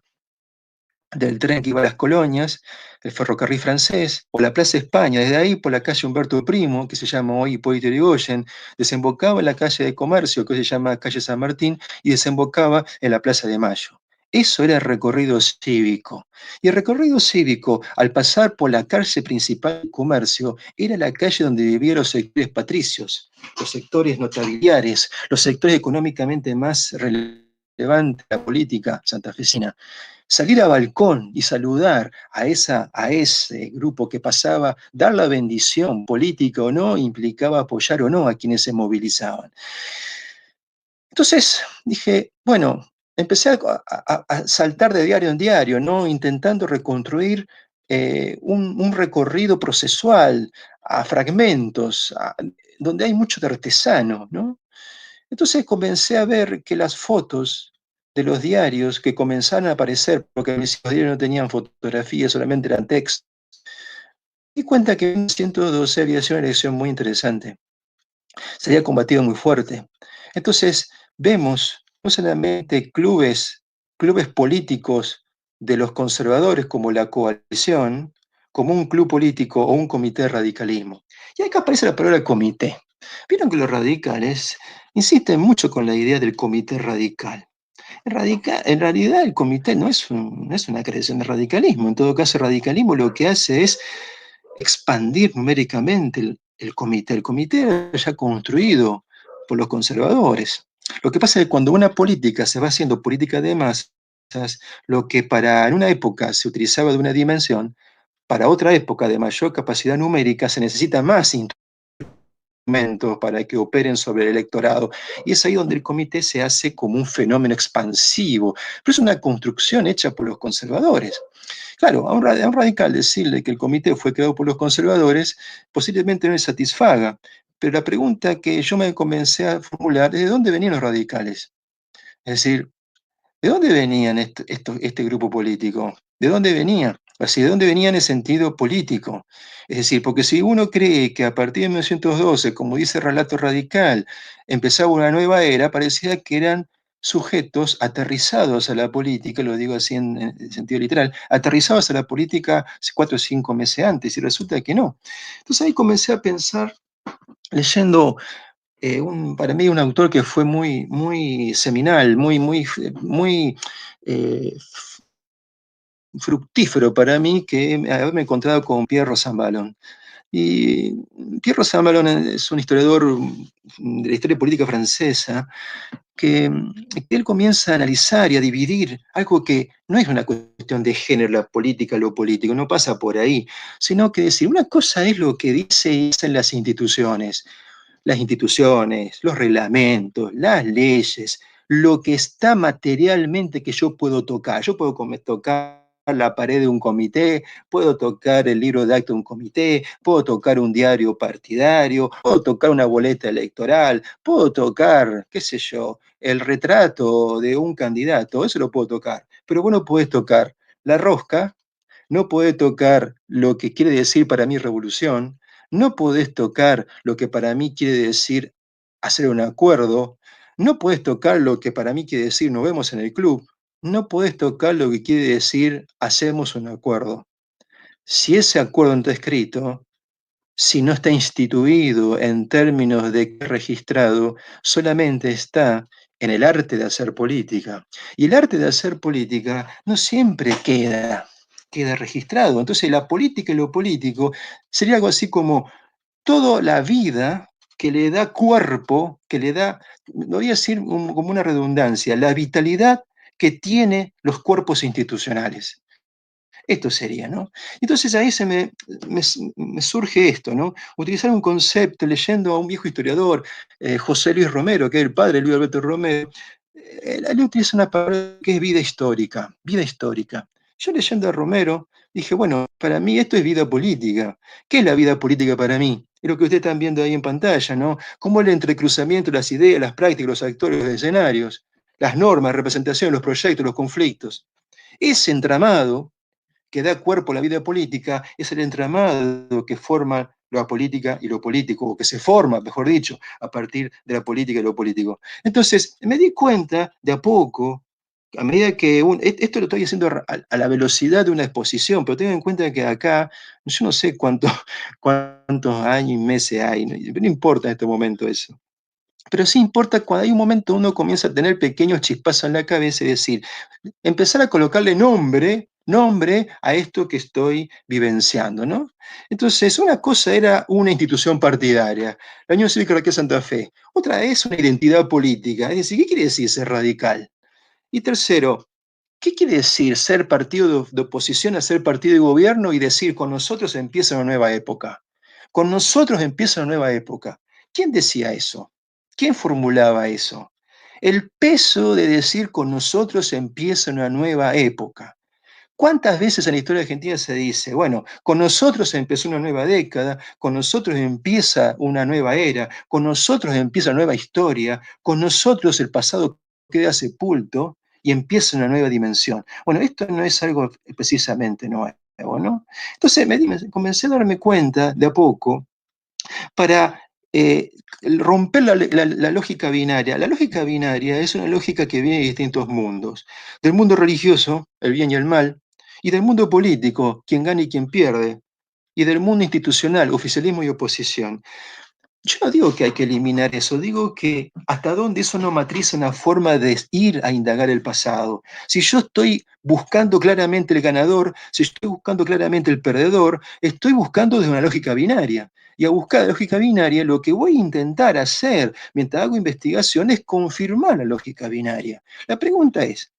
tren que iba a las colonias, el ferrocarril francés, o la Plaza España, desde ahí por la calle Humberto Primo, que se llama hoy Hipólito Yrigoyen, desembocaba en la calle de Comercio, que hoy se llama calle San Martín, y desembocaba en la Plaza de Mayo. Eso era el recorrido cívico. Y el recorrido cívico, al pasar por la calle principal de Comercio, era la calle donde vivían los sectores patricios, los sectores notabiliares, los sectores económicamente más relevantes de la política santafesina. Salir a balcón y saludar a ese grupo que pasaba, dar la bendición política o no, implicaba apoyar o no a quienes se movilizaban. Entonces dije, bueno, empecé a saltar de diario en diario, ¿no? Intentando reconstruir un recorrido procesual a fragmentos, donde hay mucho de artesano, ¿no? Entonces comencé a ver que las fotos de los diarios que comenzaron a aparecer, porque mis diarios no tenían fotografías, solamente eran textos, di cuenta que en 1912 había sido una elección muy interesante. Se había combatido muy fuerte. Entonces vemos no solamente clubes políticos de los conservadores como la coalición, como un club político o un comité de radicalismo. Y acá aparece la palabra comité. Vieron que los radicales insisten mucho con la idea del comité radical. En realidad el comité no es una creación de radicalismo. En todo caso, el radicalismo lo que hace es expandir numéricamente el comité. El comité era ya construido por los conservadores. Lo que pasa es que cuando una política se va haciendo política de masas, lo que en una época se utilizaba de una dimensión, para otra época de mayor capacidad numérica se necesita más instrumentos para que operen sobre el electorado. Y es ahí donde el comité se hace como un fenómeno expansivo. Pero es una construcción hecha por los conservadores. Claro, a un radical decirle que el comité fue creado por los conservadores posiblemente no le satisfaga. Pero la pregunta que yo me comencé a formular es: ¿de dónde venían los radicales? Es decir, ¿de dónde venían este grupo político? ¿De dónde venía? Así, ¿de dónde venía en el sentido político? Es decir, porque si uno cree que a partir de 1912, como dice el relato radical, empezaba una nueva era, parecía que eran sujetos aterrizados a la política, lo digo así en sentido literal, aterrizados a la política 4 o 5 meses antes, y resulta que no. Entonces ahí comencé a pensar, leyendo para mí un autor que fue muy seminal, muy fructífero para mí, que haberme encontrado con Pierre Rosanvallon. Y Pierre Rosanvallon es un historiador de la historia política francesa que él comienza a analizar y a dividir algo que no es una cuestión de género, la política, lo político, no pasa por ahí, sino que decir, una cosa es lo que dice y dicen las instituciones, los reglamentos, las leyes, lo que está materialmente que yo puedo tocar. Yo puedo tocar la pared de un comité, puedo tocar el libro de acto de un comité, puedo tocar un diario partidario, puedo tocar una boleta electoral, puedo tocar, qué sé yo, el retrato de un candidato, eso lo puedo tocar. Pero vos no podés tocar la rosca, no podés tocar lo que quiere decir para mí revolución, no podés tocar lo que para mí quiere decir hacer un acuerdo, no podés tocar lo que para mí quiere decir nos vemos en el club, no podés tocar lo que quiere decir hacemos un acuerdo. Si ese acuerdo no está escrito, si no está instituido en términos de registrado, solamente está en el arte de hacer política. Y el arte de hacer política no siempre queda registrado. Entonces la política y lo político sería algo así como toda la vida que le da cuerpo, que le da, no voy a decir como una redundancia, la vitalidad que tiene los cuerpos institucionales. Esto sería, ¿no? Entonces ahí me surge esto, ¿no? Utilizar un concepto, leyendo a un viejo historiador, José Luis Romero, que es el padre de Luis Alberto Romero, él utiliza una palabra que es vida histórica, vida histórica. Yo leyendo a Romero dije, bueno, para mí esto es vida política. ¿Qué es la vida política para mí? Es lo que ustedes están viendo ahí en pantalla, ¿no? Cómo el entrecruzamiento, las ideas, las prácticas, los actores, los escenarios, las normas, representaciones, los proyectos, los conflictos. Ese entramado que da cuerpo a la vida política es el entramado que forma la política y lo político, o que se forma, mejor dicho, a partir de la política y lo político. Entonces, me di cuenta de a poco, a medida que esto lo estoy haciendo a la velocidad de una exposición, pero tengan en cuenta que acá, yo no sé cuántos años y meses hay, no importa en este momento eso. Pero sí importa cuando hay un momento uno comienza a tener pequeños chispazos en la cabeza y decir, empezar a colocarle nombre a esto que estoy vivenciando, ¿no? Entonces, una cosa era una institución partidaria, la Unión Cívica Radical Santa Fe. Otra es una identidad política, es decir, ¿qué quiere decir ser radical? Y tercero, ¿qué quiere decir ser partido de oposición a ser partido de gobierno y decir con nosotros empieza una nueva época? Con nosotros empieza una nueva época. ¿Quién decía eso? ¿Quién formulaba eso? El peso de decir con nosotros empieza una nueva época. ¿Cuántas veces en la historia argentina se dice, bueno, con nosotros empezó una nueva década, con nosotros empieza una nueva era, con nosotros empieza una nueva historia, con nosotros el pasado queda sepulto y empieza una nueva dimensión? Bueno, esto no es algo precisamente nuevo, ¿no? Entonces comencé a darme cuenta de a poco para romper la lógica binaria. La lógica binaria es una lógica que viene de distintos mundos. Del mundo religioso, el bien y el mal, y del mundo político, quien gana y quien pierde, y del mundo institucional, oficialismo y oposición. Yo no digo que hay que eliminar eso, digo que hasta dónde eso no matriza una forma de ir a indagar el pasado. Si yo estoy buscando claramente el ganador, si estoy buscando claramente el perdedor, estoy buscando desde una lógica binaria. Y a buscar la lógica binaria, lo que voy a intentar hacer mientras hago investigación es confirmar la lógica binaria. La pregunta es,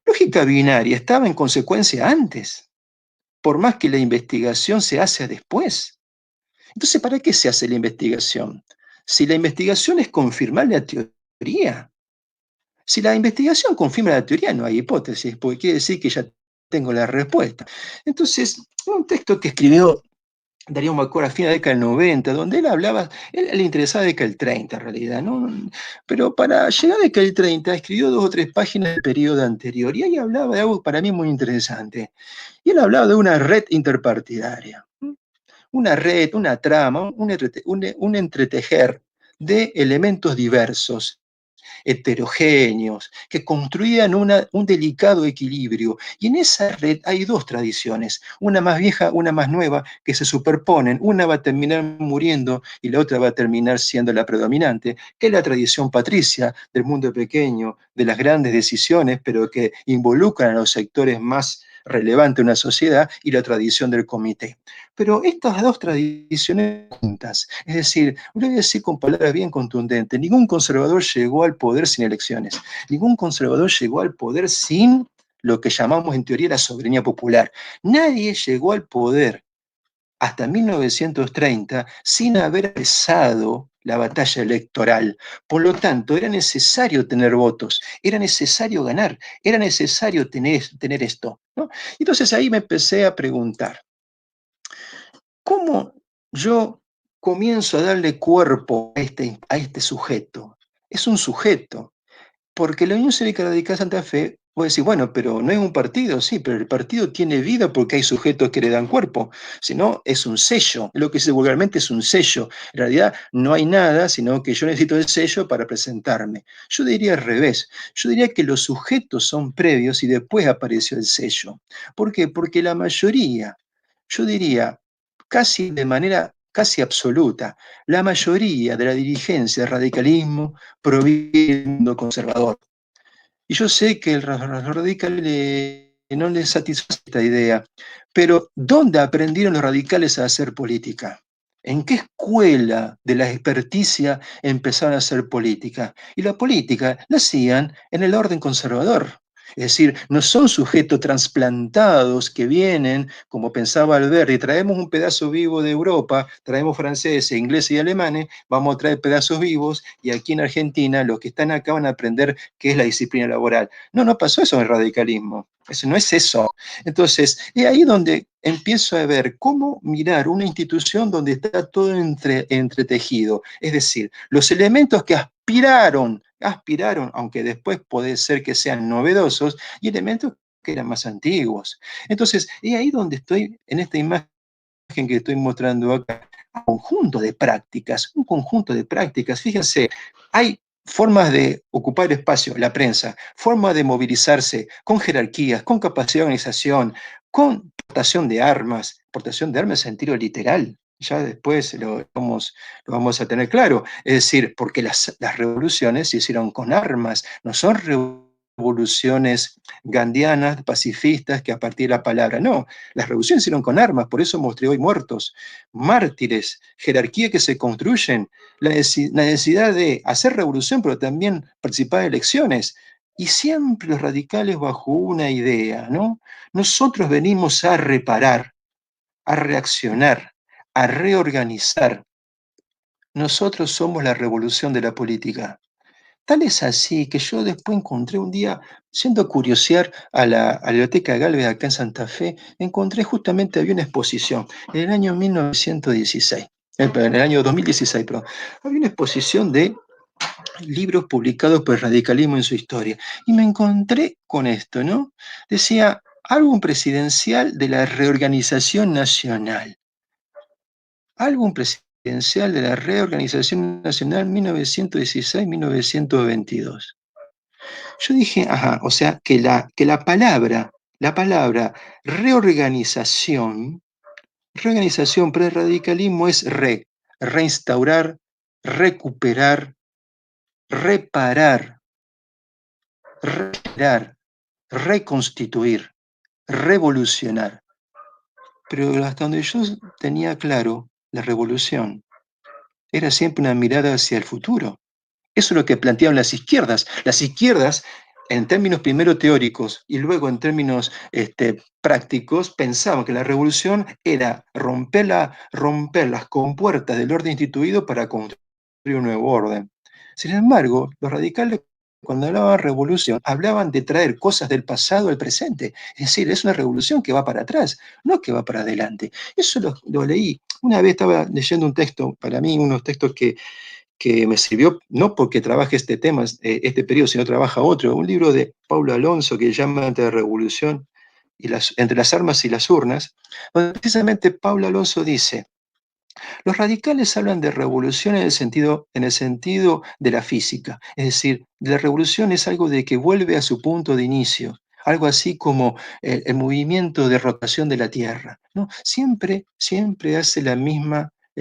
¿lógica binaria estaba en consecuencia antes? Por más que la investigación se hace después. Entonces, ¿para qué se hace la investigación? Si la investigación es confirmar la teoría. Si la investigación confirma la teoría, no hay hipótesis, porque quiere decir que ya tengo la respuesta. Entonces, un texto que escribió Darío Macor a fin de la década del 90, donde él hablaba, él le interesaba la década del 30 en realidad, ¿no? Pero para llegar a la década del 30 escribió 2 o 3 páginas del periodo anterior, y ahí hablaba de algo para mí muy interesante. Y él hablaba de una red interpartidaria. Una red, una trama, un entretejer de elementos diversos, heterogéneos, que construían un delicado equilibrio. Y en esa red hay 2 tradiciones, una más vieja, una más nueva, que se superponen. Una va a terminar muriendo y la otra va a terminar siendo la predominante, que es la tradición patricia del mundo pequeño, de las grandes decisiones, pero que involucran a los sectores más relevantes de una sociedad, y la tradición del comité. Pero estas 2 tradiciones juntas, es decir, lo voy a decir con palabras bien contundentes, ningún conservador llegó al poder sin elecciones, ningún conservador llegó al poder sin lo que llamamos en teoría la soberanía popular. Nadie llegó al poder hasta 1930 sin haber expresado la batalla electoral. Por lo tanto, era necesario tener votos, era necesario ganar, era necesario tener esto, ¿no? Entonces ahí me empecé a preguntar, ¿cómo yo comienzo a darle cuerpo a este sujeto? Es un sujeto, porque la Unión Cívica Radical Santa Fe, vos decís, bueno, pero no es un partido, sí, pero el partido tiene vida porque hay sujetos que le dan cuerpo, si no, es un sello, lo que se vulgarmente es un sello. En realidad no hay nada, sino que yo necesito el sello para presentarme. Yo diría al revés, yo diría que los sujetos son previos y después apareció el sello. ¿Por qué? Porque la mayoría, yo diría, casi de manera casi absoluta, la mayoría de la dirigencia del radicalismo proviene del mundo conservador. Y yo sé que el radical no les satisface esta idea, pero ¿dónde aprendieron los radicales a hacer política? ¿En qué escuela de la experticia empezaron a hacer política? Y la política la hacían en el orden conservador. Es decir, no son sujetos trasplantados que vienen, como pensaba Alberti, traemos un pedazo vivo de Europa, traemos franceses, ingleses y alemanes, vamos a traer pedazos vivos y aquí en Argentina los que están acá van a aprender qué es la disciplina laboral. No, no pasó eso en el radicalismo. Eso no es eso. Entonces, es ahí donde empiezo a ver cómo mirar una institución donde está todo entretejido. Es decir, los elementos que aspiraron, aunque después puede ser que sean novedosos, y elementos que eran más antiguos. Entonces, es ahí donde estoy, en esta imagen que estoy mostrando acá, un conjunto de prácticas, un conjunto de prácticas. Fíjense, hay formas de ocupar espacio, la prensa, formas de movilizarse con jerarquías, con capacidad de organización, con portación de armas en sentido literal. Ya después lo vamos a tener claro. Es decir, porque las revoluciones se hicieron con armas, no son revoluciones gandianas, pacifistas, que a partir de la palabra, no, las revoluciones se hicieron con armas, por eso mostré hoy muertos, mártires, jerarquía que se construyen, la necesidad de hacer revolución, pero también participar en elecciones. Y siempre los radicales bajo una idea, ¿no? Nosotros venimos a reparar, a reaccionar, a reorganizar. Nosotros somos la revolución de la política. Tal es así que yo después encontré un día, yendo a curiosear a la Biblioteca Gálvez acá en Santa Fe, encontré justamente, había una exposición en el año 1916, en el año 2016, perdón. Había una exposición de libros publicados por el radicalismo en su historia. Y me encontré con esto, ¿no? Decía, álbum presidencial de la reorganización nacional. Álbum presidencial de la reorganización nacional 1916-1922. Yo dije, ajá, o sea, que la palabra reorganización para el radicalismo es reinstaurar, recuperar, reparar, regenerar, reconstituir, revolucionar. Pero hasta donde yo tenía claro, la revolución era siempre una mirada hacia el futuro. Eso es lo que planteaban las izquierdas. Las izquierdas, en términos primero teóricos y luego en términos prácticos, pensaban que la revolución era romper las compuertas del orden instituido para construir un nuevo orden. Sin embargo, los radicales, cuando hablaban de revolución, hablaban de traer cosas del pasado al presente. Es decir, es una revolución que va para atrás, no que va para adelante. Eso lo leí. Una vez estaba leyendo un texto, para mí, unos textos que me sirvió, no porque trabaje este tema, este periodo, sino trabaja otro, un libro de Paulo Alonso que llama Entre la Revolución y entre las armas y las urnas, donde precisamente Paulo Alonso dice, los radicales hablan de revolución en el sentido de la física, es decir, la revolución es algo de que vuelve a su punto de inicio, algo así como el movimiento de rotación de la Tierra, ¿no? Siempre hace el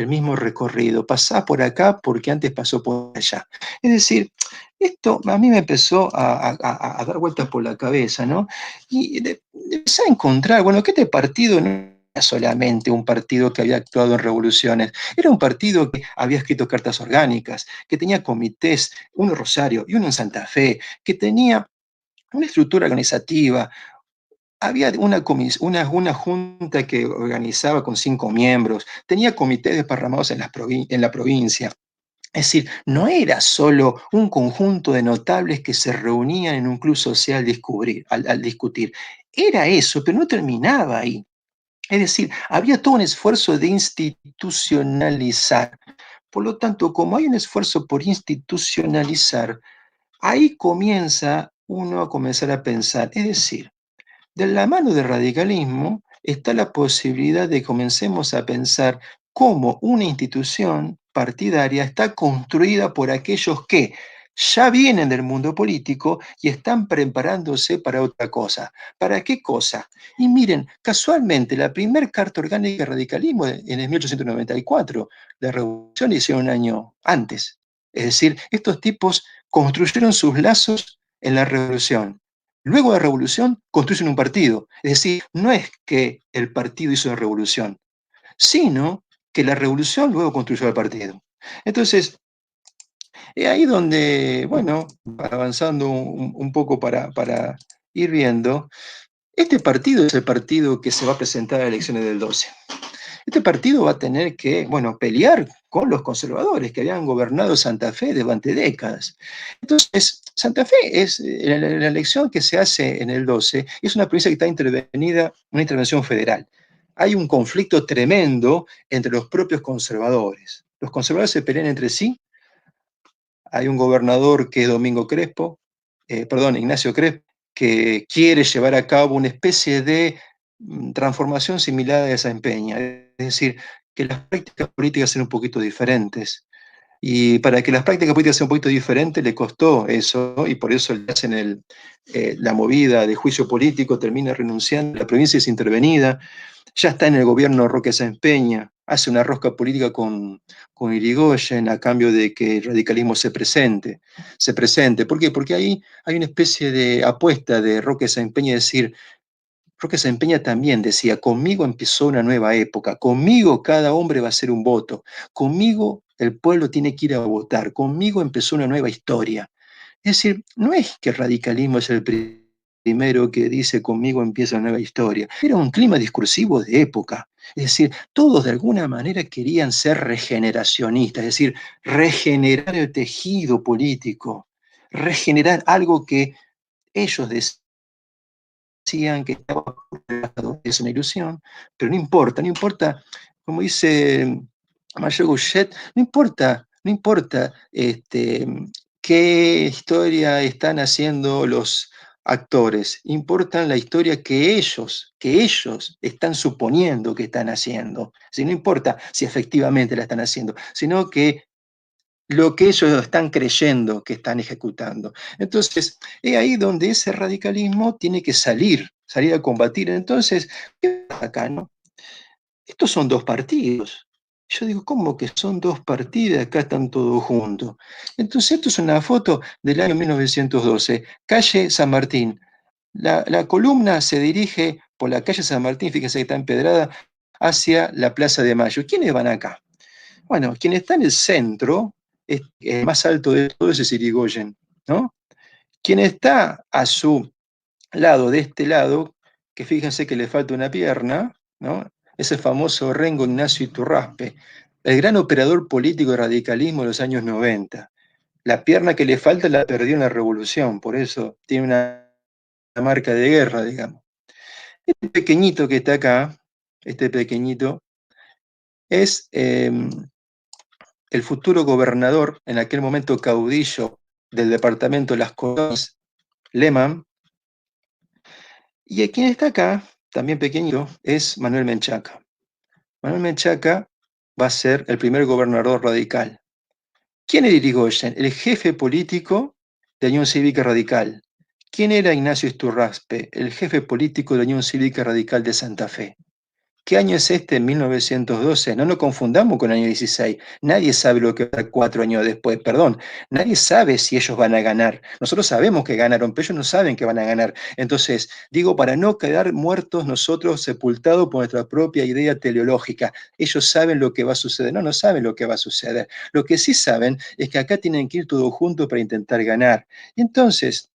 mismo recorrido, pasa por acá porque antes pasó por allá. Es decir, esto a mí me empezó a dar vueltas por la cabeza, ¿no? Y empecé a encontrar, bueno, que este partido no era solamente un partido que había actuado en revoluciones, era un partido que había escrito cartas orgánicas, que tenía comités, uno en Rosario y uno en Santa Fe, que tenía una estructura organizativa, había una junta que organizaba con 5 miembros, tenía comités desparramados en la provincia, Es decir, no era solo un conjunto de notables que se reunían en un club social al discutir. Era eso, pero no terminaba ahí. Es decir, había todo un esfuerzo de institucionalizar. Por lo tanto, como hay un esfuerzo por institucionalizar, ahí comienza uno a comenzar a pensar. Es decir, de la mano del radicalismo está la posibilidad de que comencemos a pensar cómo una institución partidaria está construida por aquellos que ya vienen del mundo político y están preparándose para otra cosa. ¿Para qué cosa? Y miren, casualmente, la primera carta orgánica de radicalismo en el 1894, la revolución la hicieron un año antes. Es decir, estos tipos construyeron sus lazos en la revolución. Luego de la revolución construyen un partido. Es decir, no es que el partido hizo la revolución, sino que la revolución luego construyó el partido. Entonces, es ahí donde, bueno, avanzando un poco para ir viendo, este partido es el partido que se va a presentar a las elecciones del 12. Este partido va a tener que, bueno, pelear con los conservadores que habían gobernado Santa Fe durante décadas. Entonces, Santa Fe es, la elección que se hace en el 12, es una provincia que está intervenida, una intervención federal. Hay un conflicto tremendo entre los propios conservadores. Los conservadores se pelean entre sí. Hay un gobernador que es Ignacio Crespo, que quiere llevar a cabo una especie de transformación similar a de Sáenz Peña, es decir, que las prácticas políticas sean un poquito diferentes. Y para que las prácticas políticas sean un poquito diferentes le costó eso, y por eso le hacen la movida de juicio político, termina renunciando, la provincia es intervenida, ya está en el gobierno Roque Sáenz Peña, hace una rosca política con Irigoyen a cambio de que el radicalismo se presente. ¿Por qué? Porque ahí hay una especie de apuesta de Roque Sáenz Peña, decir, Roque Sáenz Peña también decía, conmigo empezó una nueva época, conmigo cada hombre va a ser un voto, conmigo el pueblo tiene que ir a votar, conmigo empezó una nueva historia. Es decir, no es que el radicalismo es el primero que dice conmigo empieza una nueva historia, era un clima discursivo de época. Es decir, todos de alguna manera querían ser regeneracionistas, es decir, regenerar el tejido político, regenerar algo que ellos decían que estaba es una ilusión, pero no importa, no importa, como dice Mario Gouchet, no importa qué historia están haciendo los actores, importa la historia que ellos están suponiendo que están haciendo. Si no importa si efectivamente la están haciendo, sino que lo que ellos están creyendo que están ejecutando. Entonces, es ahí donde ese radicalismo tiene que salir a combatir. Entonces, ¿qué pasa acá, no? Estos son dos partidos. Yo digo, ¿cómo que son dos partidos? Acá están todos juntos. Entonces, esto es una foto del año 1912, calle San Martín. La columna se dirige por la calle San Martín, fíjense que está empedrada, hacia la Plaza de Mayo. ¿Quiénes van acá? Bueno, quien está en el centro, el más alto de todos es Irigoyen, ¿no? Quien está a su lado, de este lado, que fíjense que le falta una pierna, ¿no? Es el famoso Rengo Ignacio Iturraspe, el gran operador político de radicalismo de los años 90. La pierna que le falta la perdió en la revolución, por eso tiene una marca de guerra, digamos. Este pequeñito que está acá, este pequeñito, es el futuro gobernador, en aquel momento caudillo del departamento de Las Colonias, Lehmann, y quien está acá, también pequeñito, es Manuel Menchaca. Manuel Menchaca va a ser el primer gobernador radical. ¿Quién era Irigoyen? El jefe político de la Unión Cívica Radical. ¿Quién era Ignacio Iturraspe? El jefe político de la Unión Cívica Radical de Santa Fe. ¿Qué año es este? 1912. No nos confundamos con el año 16. Nadie sabe lo que va a ser 4 años después. Perdón, nadie sabe si ellos van a ganar. Nosotros sabemos que ganaron, pero ellos no saben que van a ganar. Entonces, digo, para no quedar muertos nosotros, sepultados por nuestra propia idea teleológica. Ellos saben lo que va a suceder. No saben lo que va a suceder. Lo que sí saben es que acá tienen que ir todos juntos para intentar ganar. Y entonces,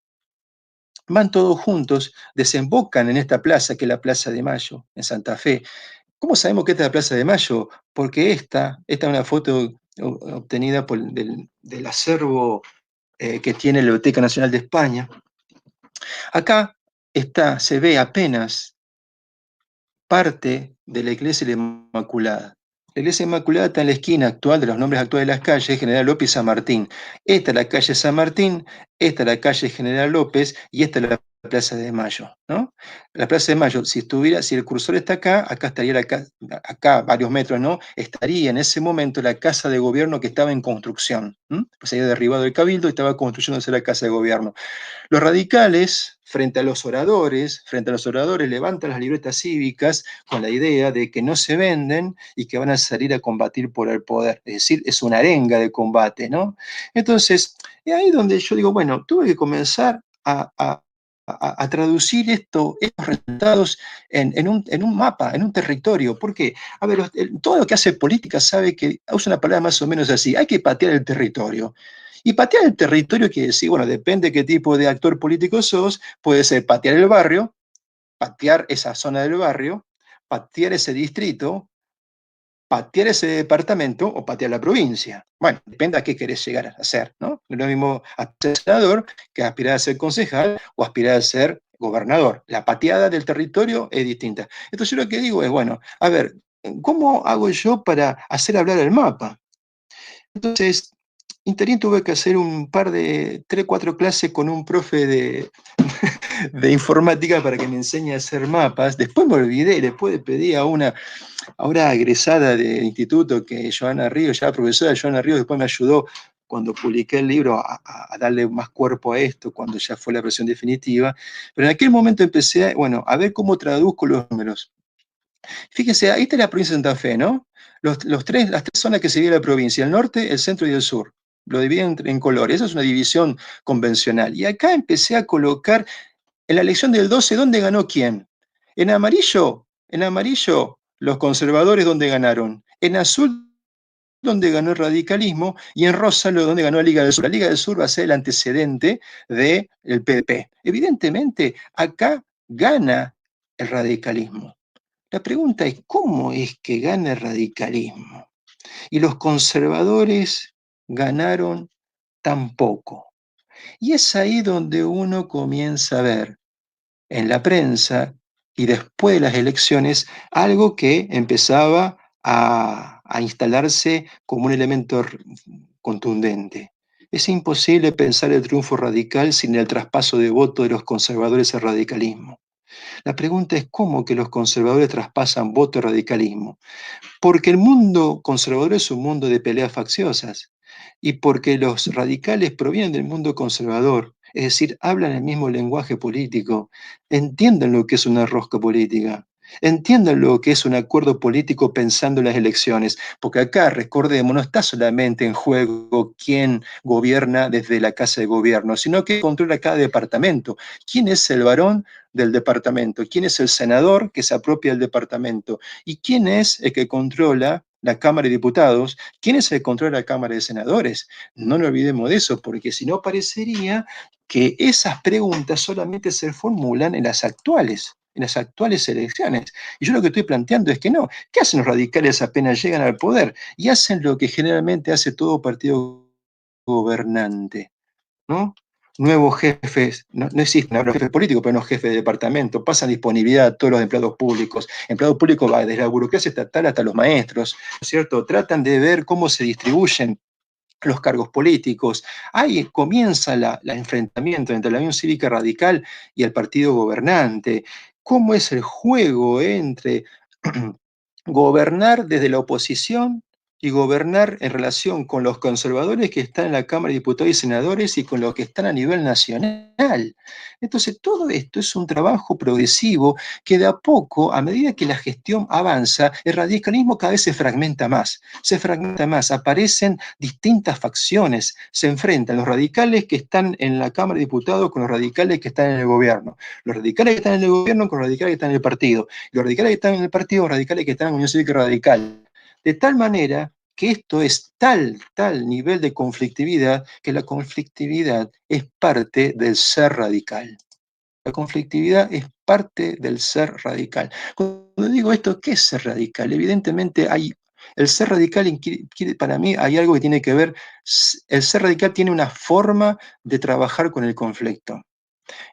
van todos juntos, desembocan en esta plaza, que es la Plaza de Mayo, en Santa Fe. ¿Cómo sabemos que esta es la Plaza de Mayo? Porque esta es una foto obtenida del acervo que tiene la Biblioteca Nacional de España. Acá se ve apenas parte de la Iglesia de la Inmaculada. La Iglesia Inmaculada está en la esquina actual de los nombres actuales de las calles, General López y San Martín. Esta es la calle San Martín, esta es la calle General López y esta es la Plaza de Mayo, ¿no? La Plaza de Mayo, si el cursor está acá, acá estaría acá varios metros, ¿no? Estaría en ese momento la casa de gobierno que estaba en construcción. Pues se había derribado el cabildo y estaba construyéndose la casa de gobierno. Los radicales, frente a los oradores, levantan las libretas cívicas con la idea de que no se venden y que van a salir a combatir por el poder. Es decir, es una arenga de combate, ¿no? Entonces, es ahí donde yo digo, bueno, tuve que comenzar a traducir estos resultados en un mapa, en un territorio. ¿Por qué? A ver, todo lo que hace política sabe que usa una palabra más o menos así, hay que patear el territorio. Y patear el territorio quiere decir, bueno, depende de qué tipo de actor político sos, puede ser patear el barrio, patear esa zona del barrio, patear ese distrito, patear ese departamento o patear la provincia. Bueno, depende a qué querés llegar a hacer, ¿no? No es lo mismo aspirar a ser senador que aspirar a ser concejal o aspirar a ser gobernador. La pateada del territorio es distinta. Entonces yo lo que digo es, bueno, a ver, ¿cómo hago yo para hacer hablar el mapa? Entonces, interín tuve que hacer un par de 3, 4 clases con un profe de informática para que me enseñe a hacer mapas. Después me olvidé, después le pedí a una ahora egresada del instituto, que Joana Ríos, ya profesora Joana Ríos, después me ayudó cuando publiqué el libro a darle más cuerpo a esto, cuando ya fue la versión definitiva. Pero en aquel momento empecé, bueno, a ver cómo traduzco los números. Fíjense, ahí está la provincia de Santa Fe, ¿no? Las tres zonas que se divide la provincia, el norte, el centro y el sur. Lo dividen en colores, esa es una división convencional. Y acá empecé a colocar, en la elección del 12, ¿dónde ganó quién? En amarillo, los conservadores, ¿dónde ganaron? En azul, donde ganó el radicalismo, y en rosa, donde ganó la Liga del Sur. La Liga del Sur va a ser el antecedente del PDP. Evidentemente, acá gana el radicalismo. La pregunta es, ¿cómo es que gana el radicalismo? Y los conservadores ganaron tan poco. Y es ahí donde uno comienza a ver en la prensa y después de las elecciones algo que empezaba a instalarse como un elemento contundente. Es imposible pensar el triunfo radical sin el traspaso de voto de los conservadores al radicalismo. La pregunta es cómo que los conservadores traspasan voto al radicalismo. Porque el mundo conservador es un mundo de peleas facciosas y porque los radicales provienen del mundo conservador, es decir, hablan el mismo lenguaje político, entienden lo que es una rosca política, entienden lo que es un acuerdo político pensando en las elecciones, porque acá, recordemos, no está solamente en juego quién gobierna desde la Casa de Gobierno, sino que controla cada departamento. ¿Quién es el varón del departamento? ¿Quién es el senador que se apropia del departamento? ¿Y quién es el que controla la Cámara de Diputados? ¿Quién es el que controla la Cámara de Senadores? No nos olvidemos de eso, porque si no parecería que esas preguntas solamente se formulan en las actuales elecciones. Y yo lo que estoy planteando es que no. ¿Qué hacen los radicales apenas llegan al poder? Y hacen lo que generalmente hace todo partido gobernante, ¿no? Nuevos jefes, no existen ahora jefes políticos, pero no jefes de departamento, pasan disponibilidad a todos los empleados públicos. Empleados públicos va desde la burocracia estatal hasta los maestros, ¿no es cierto? Tratan de ver cómo se distribuyen los cargos políticos. Ahí comienza el enfrentamiento entre la Unión Cívica Radical y el partido gobernante. ¿Cómo es el juego entre gobernar desde la oposición y gobernar en relación con los conservadores que están en la Cámara de Diputados y Senadores y con los que están a nivel nacional? Entonces, todo esto es un trabajo progresivo que de a poco, a medida que la gestión avanza, el radicalismo cada vez se fragmenta más, aparecen distintas facciones, se enfrentan los radicales que están en la Cámara de Diputados con los radicales que están en el gobierno, los radicales que están en el gobierno con los radicales que están en el partido, los radicales que están en el partido, los radicales que están en la Unión Cívica Radical. De tal manera que esto es tal nivel de conflictividad que la conflictividad es parte del ser radical. La conflictividad es parte del ser radical. Cuando digo esto, ¿qué es ser radical? Evidentemente hay El ser radical, para mí, hay algo que tiene que ver, el ser radical tiene una forma de trabajar con el conflicto.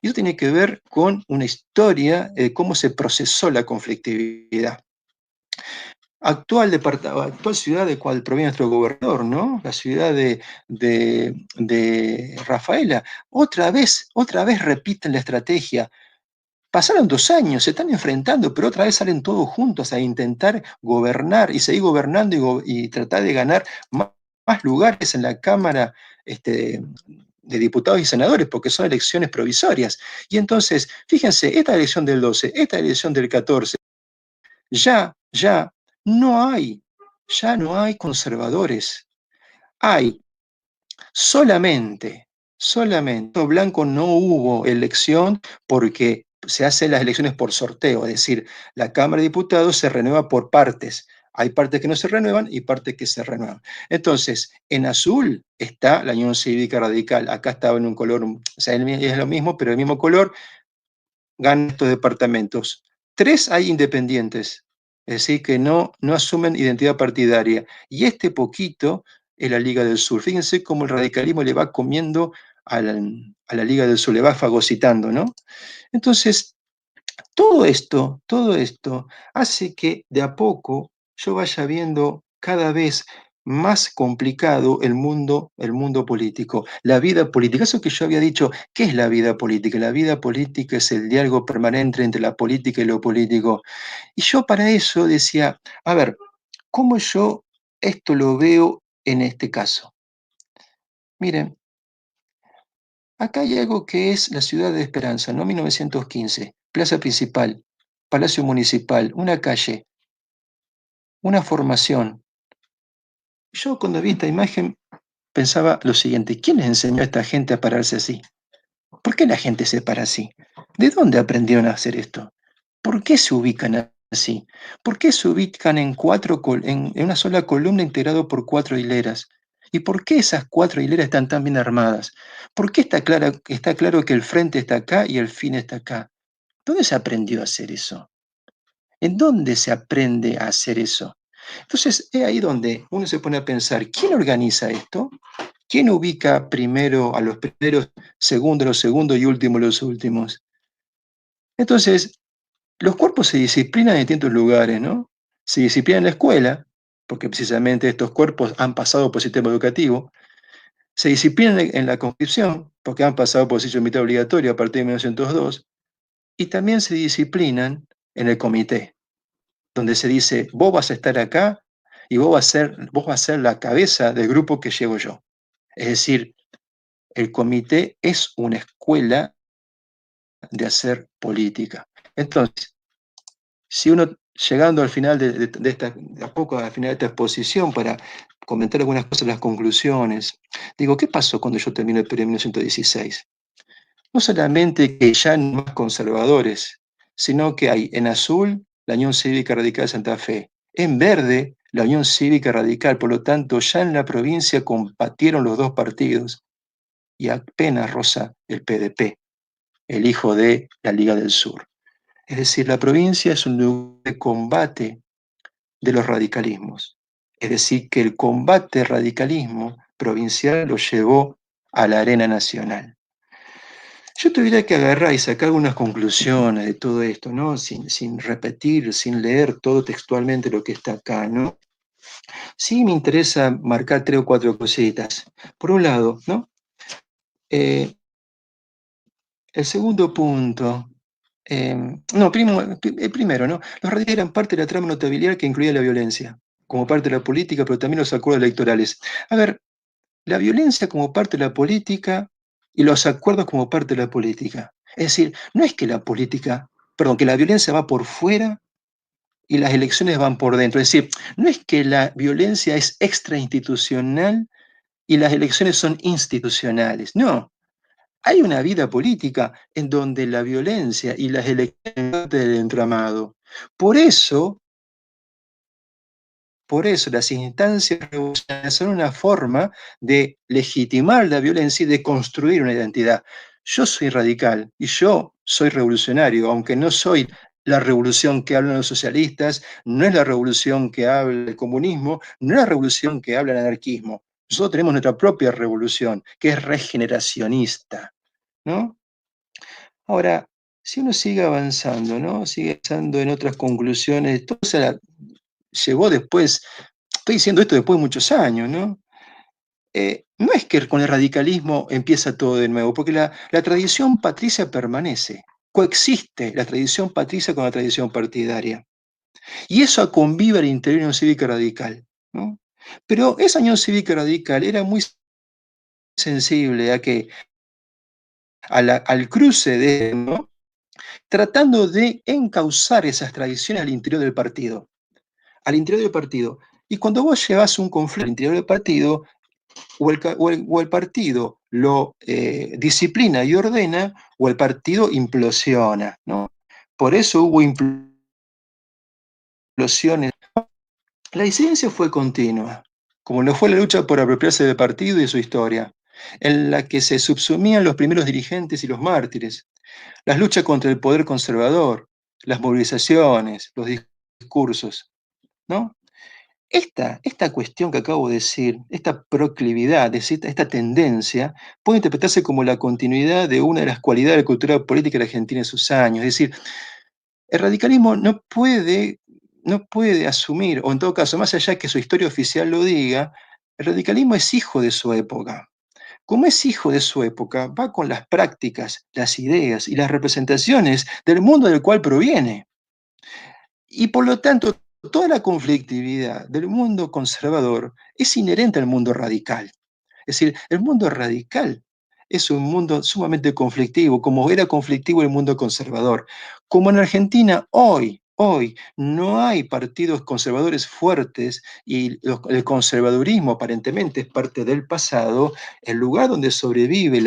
Y eso tiene que ver con una historia de cómo se procesó la conflictividad. Actual ciudad de cual proviene nuestro gobernador, ¿no? La ciudad de Rafaela. Otra vez repiten la estrategia. Pasaron 2 años, se están enfrentando, pero otra vez salen todos juntos a intentar gobernar y seguir gobernando y tratar de ganar más lugares en la Cámara de Diputados y Senadores, porque son elecciones provisorias. Y entonces, fíjense, esta elección del 12, esta elección del 14, ya no hay conservadores. Hay solamente blanco. No hubo elección porque se hacen las elecciones por sorteo, es decir, la Cámara de Diputados se renueva por partes. Hay partes que no se renuevan y partes que se renuevan. Entonces, en azul está la Unión Cívica Radical. Acá estaba en un color, o sea, es lo mismo, pero el mismo color. Ganan estos departamentos. 3 hay independientes, es decir, que no asumen identidad partidaria. Y este poquito es la Liga del Sur. Fíjense cómo el radicalismo le va comiendo a la Liga del Sur, le va fagocitando, ¿no? Entonces, todo esto hace que de a poco yo vaya viendo cada vez más complicado el mundo político, la vida política. Eso que yo había dicho, ¿qué es la vida política? La vida política es el diálogo permanente entre la política y lo político. Y yo para eso decía, a ver, ¿cómo yo esto lo veo en este caso? Miren, acá hay algo que es la ciudad de Esperanza, ¿no? 1915, plaza principal, Palacio Municipal, una calle, una formación. Yo cuando vi esta imagen pensaba lo siguiente: ¿quién les enseñó a esta gente a pararse así? ¿Por qué la gente se para así? ¿De dónde aprendieron a hacer esto? ¿Por qué se ubican así? ¿Por qué se ubican en una sola columna integrado por 4 hileras? ¿Y por qué esas 4 hileras están tan bien armadas? ¿Por qué está claro que el frente está acá y el fin está acá? ¿Dónde se aprendió a hacer eso? ¿En dónde se aprende a hacer eso? Entonces, es ahí donde uno se pone a pensar, ¿quién organiza esto? ¿Quién ubica primero a los primeros, segundo a los segundos y último a los últimos? Entonces, los cuerpos se disciplinan en distintos lugares, ¿no? Se disciplinan en la escuela, porque precisamente estos cuerpos han pasado por el sistema educativo. Se disciplinan en la conscripción, porque han pasado por el servicio militar obligatorio a partir de 1902. Y también se disciplinan en el comité, donde se dice, vos vas a estar acá y vos vas a ser la cabeza del grupo que llevo yo. Es decir, el comité es una escuela de hacer política. Entonces, si uno, llegando al final de a poco al final de esta exposición, para comentar algunas cosas, las conclusiones, digo, ¿qué pasó cuando yo terminé el periodo de 1916? No solamente que ya no hay más conservadores, sino que hay en azul la Unión Cívica Radical de Santa Fe, en verde la Unión Cívica Radical. Por lo tanto, ya en la provincia compartieron los dos partidos y apenas roza el PDP, el hijo de la Liga del Sur. Es decir, la provincia es un lugar de combate de los radicalismos. Es decir, que el combate radicalismo provincial lo llevó a la arena nacional. Yo tuviera que agarrar y sacar algunas conclusiones de todo esto, ¿no? Sin repetir, sin leer todo textualmente lo que está acá, ¿no? Sí me interesa marcar 3 o 4 cositas. Por un lado, ¿no? El segundo punto, primero, ¿no? Los radicales eran parte de la trama notabilidad que incluía la violencia, como parte de la política, pero también los acuerdos electorales. A ver, la violencia como parte de la política y los acuerdos como parte de la política. Es decir, no es que que la violencia va por fuera y las elecciones van por dentro. Es decir, no es que la violencia es extrainstitucional y las elecciones son institucionales. No, hay una vida política en donde la violencia y las elecciones son parte del entramado. Por eso las instancias revolucionarias son una forma de legitimar la violencia y de construir una identidad. Yo soy radical y yo soy revolucionario, aunque no soy la revolución que hablan los socialistas, no es la revolución que habla el comunismo, no es la revolución que habla el anarquismo. Nosotros tenemos nuestra propia revolución, que es regeneracionista, ¿no? Ahora, si uno sigue avanzando, ¿no? Sigue avanzando en otras conclusiones, todo se llevó después, estoy diciendo esto después de muchos años, ¿no? No es que con el radicalismo empieza todo de nuevo, porque la tradición patricia permanece, coexiste la tradición patricia con la tradición partidaria. Y eso convive al interior de la Unión Cívica Radical, ¿no? Pero esa Unión Cívica Radical era muy sensible al cruce de, ¿no? Tratando de encauzar esas tradiciones al interior del partido. Al interior del partido. Y cuando vos llevas un conflicto al interior del partido, o el partido lo disciplina y ordena, o el partido implosiona, ¿no? Por eso hubo implosiones. La disidencia fue continua, como lo fue la lucha por apropiarse del partido y de su historia, en la que se subsumían los primeros dirigentes y los mártires, las luchas contra el poder conservador, las movilizaciones, los discursos, ¿no? Esta cuestión que acabo de decir, esta proclividad, esta tendencia, puede interpretarse como la continuidad de una de las cualidades de la cultura política de la Argentina en sus años. Es decir, el radicalismo no puede asumir, o en todo caso, más allá que su historia oficial lo diga, el radicalismo es hijo de su época. Como es hijo de su época, va con las prácticas, las ideas y las representaciones del mundo del cual proviene. Y por lo tanto, toda la conflictividad del mundo conservador es inherente al mundo radical. Es decir, el mundo radical es un mundo sumamente conflictivo, como era conflictivo el mundo conservador. Como en Argentina hoy no hay partidos conservadores fuertes y el conservadurismo aparentemente es parte del pasado, el lugar donde sobrevive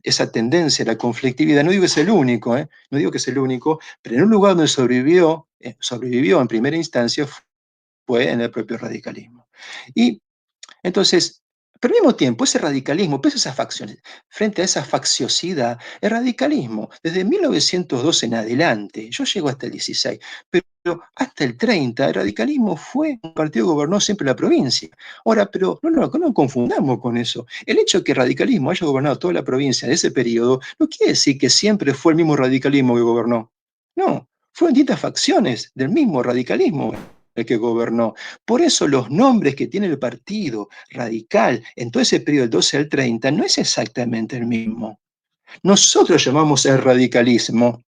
esa tendencia a la conflictividad, no digo que es el único, no digo que es el único, pero en un lugar donde sobrevivió en primera instancia fue en el propio radicalismo. Y entonces, pero al mismo tiempo, ese radicalismo, pese a esas facciones, frente a esa facciosidad, el radicalismo, desde 1902 en adelante, yo llego hasta el 16, pero hasta el 30, el radicalismo fue un partido que gobernó siempre la provincia. Ahora, pero no confundamos con eso. El hecho de que el radicalismo haya gobernado toda la provincia en ese periodo, no quiere decir que siempre fue el mismo radicalismo que gobernó. No, fueron distintas facciones del mismo radicalismo el que gobernó. Por eso los nombres que tiene el partido radical en todo ese periodo del 12 al 30 no es exactamente el mismo. Nosotros llamamos el radicalismo,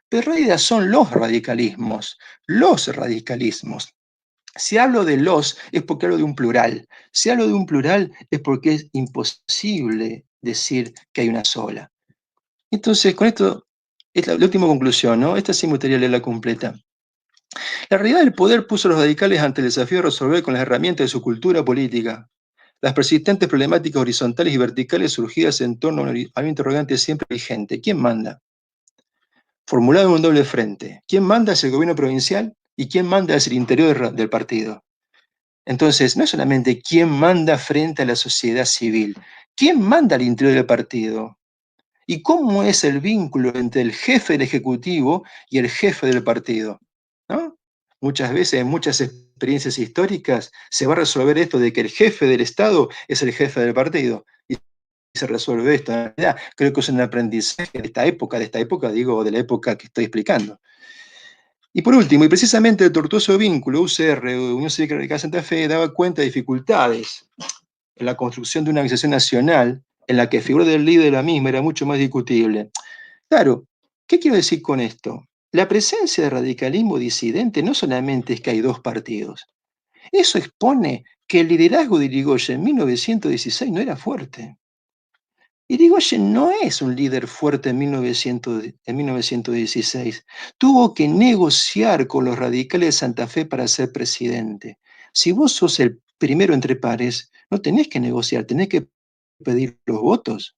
pero en realidad son los radicalismos, los radicalismos. Si hablo de los, es porque hablo de un plural. Si hablo de un plural, es porque es imposible decir que hay una sola. Entonces, con esto es la última conclusión, ¿no? Esta sí me gustaría leerla completa. La realidad del poder puso a los radicales ante el desafío de resolver con las herramientas de su cultura política las persistentes problemáticas horizontales y verticales surgidas en torno a un interrogante siempre vigente. ¿Quién manda? Formulado en un doble frente. ¿Quién manda es el gobierno provincial y quién manda es el interior del partido? Entonces, no es solamente quién manda frente a la sociedad civil, ¿quién manda al interior del partido? ¿Y cómo es el vínculo entre el jefe del Ejecutivo y el jefe del partido? ¿No? Muchas veces, en muchas experiencias históricas, se va a resolver esto de que el jefe del Estado es el jefe del partido. Y se resuelve esto. En realidad, creo que es un aprendizaje de esta época, digo, de la época que estoy explicando. Y por último, y precisamente el tortuoso vínculo UCR, Unión Cívica Radical Santa Fe, daba cuenta de dificultades en la construcción de una organización nacional en la que la figura del líder de la misma era mucho más discutible. Claro, ¿qué quiero decir con esto? La presencia de radicalismo disidente no solamente es que hay dos partidos, eso expone que el liderazgo de Irigoyen en 1916 no era fuerte. Irigoyen no es un líder fuerte en 1916. Tuvo que negociar con los radicales de Santa Fe para ser presidente. Si vos sos el primero entre pares, no tenés que negociar, tenés que pedir los votos.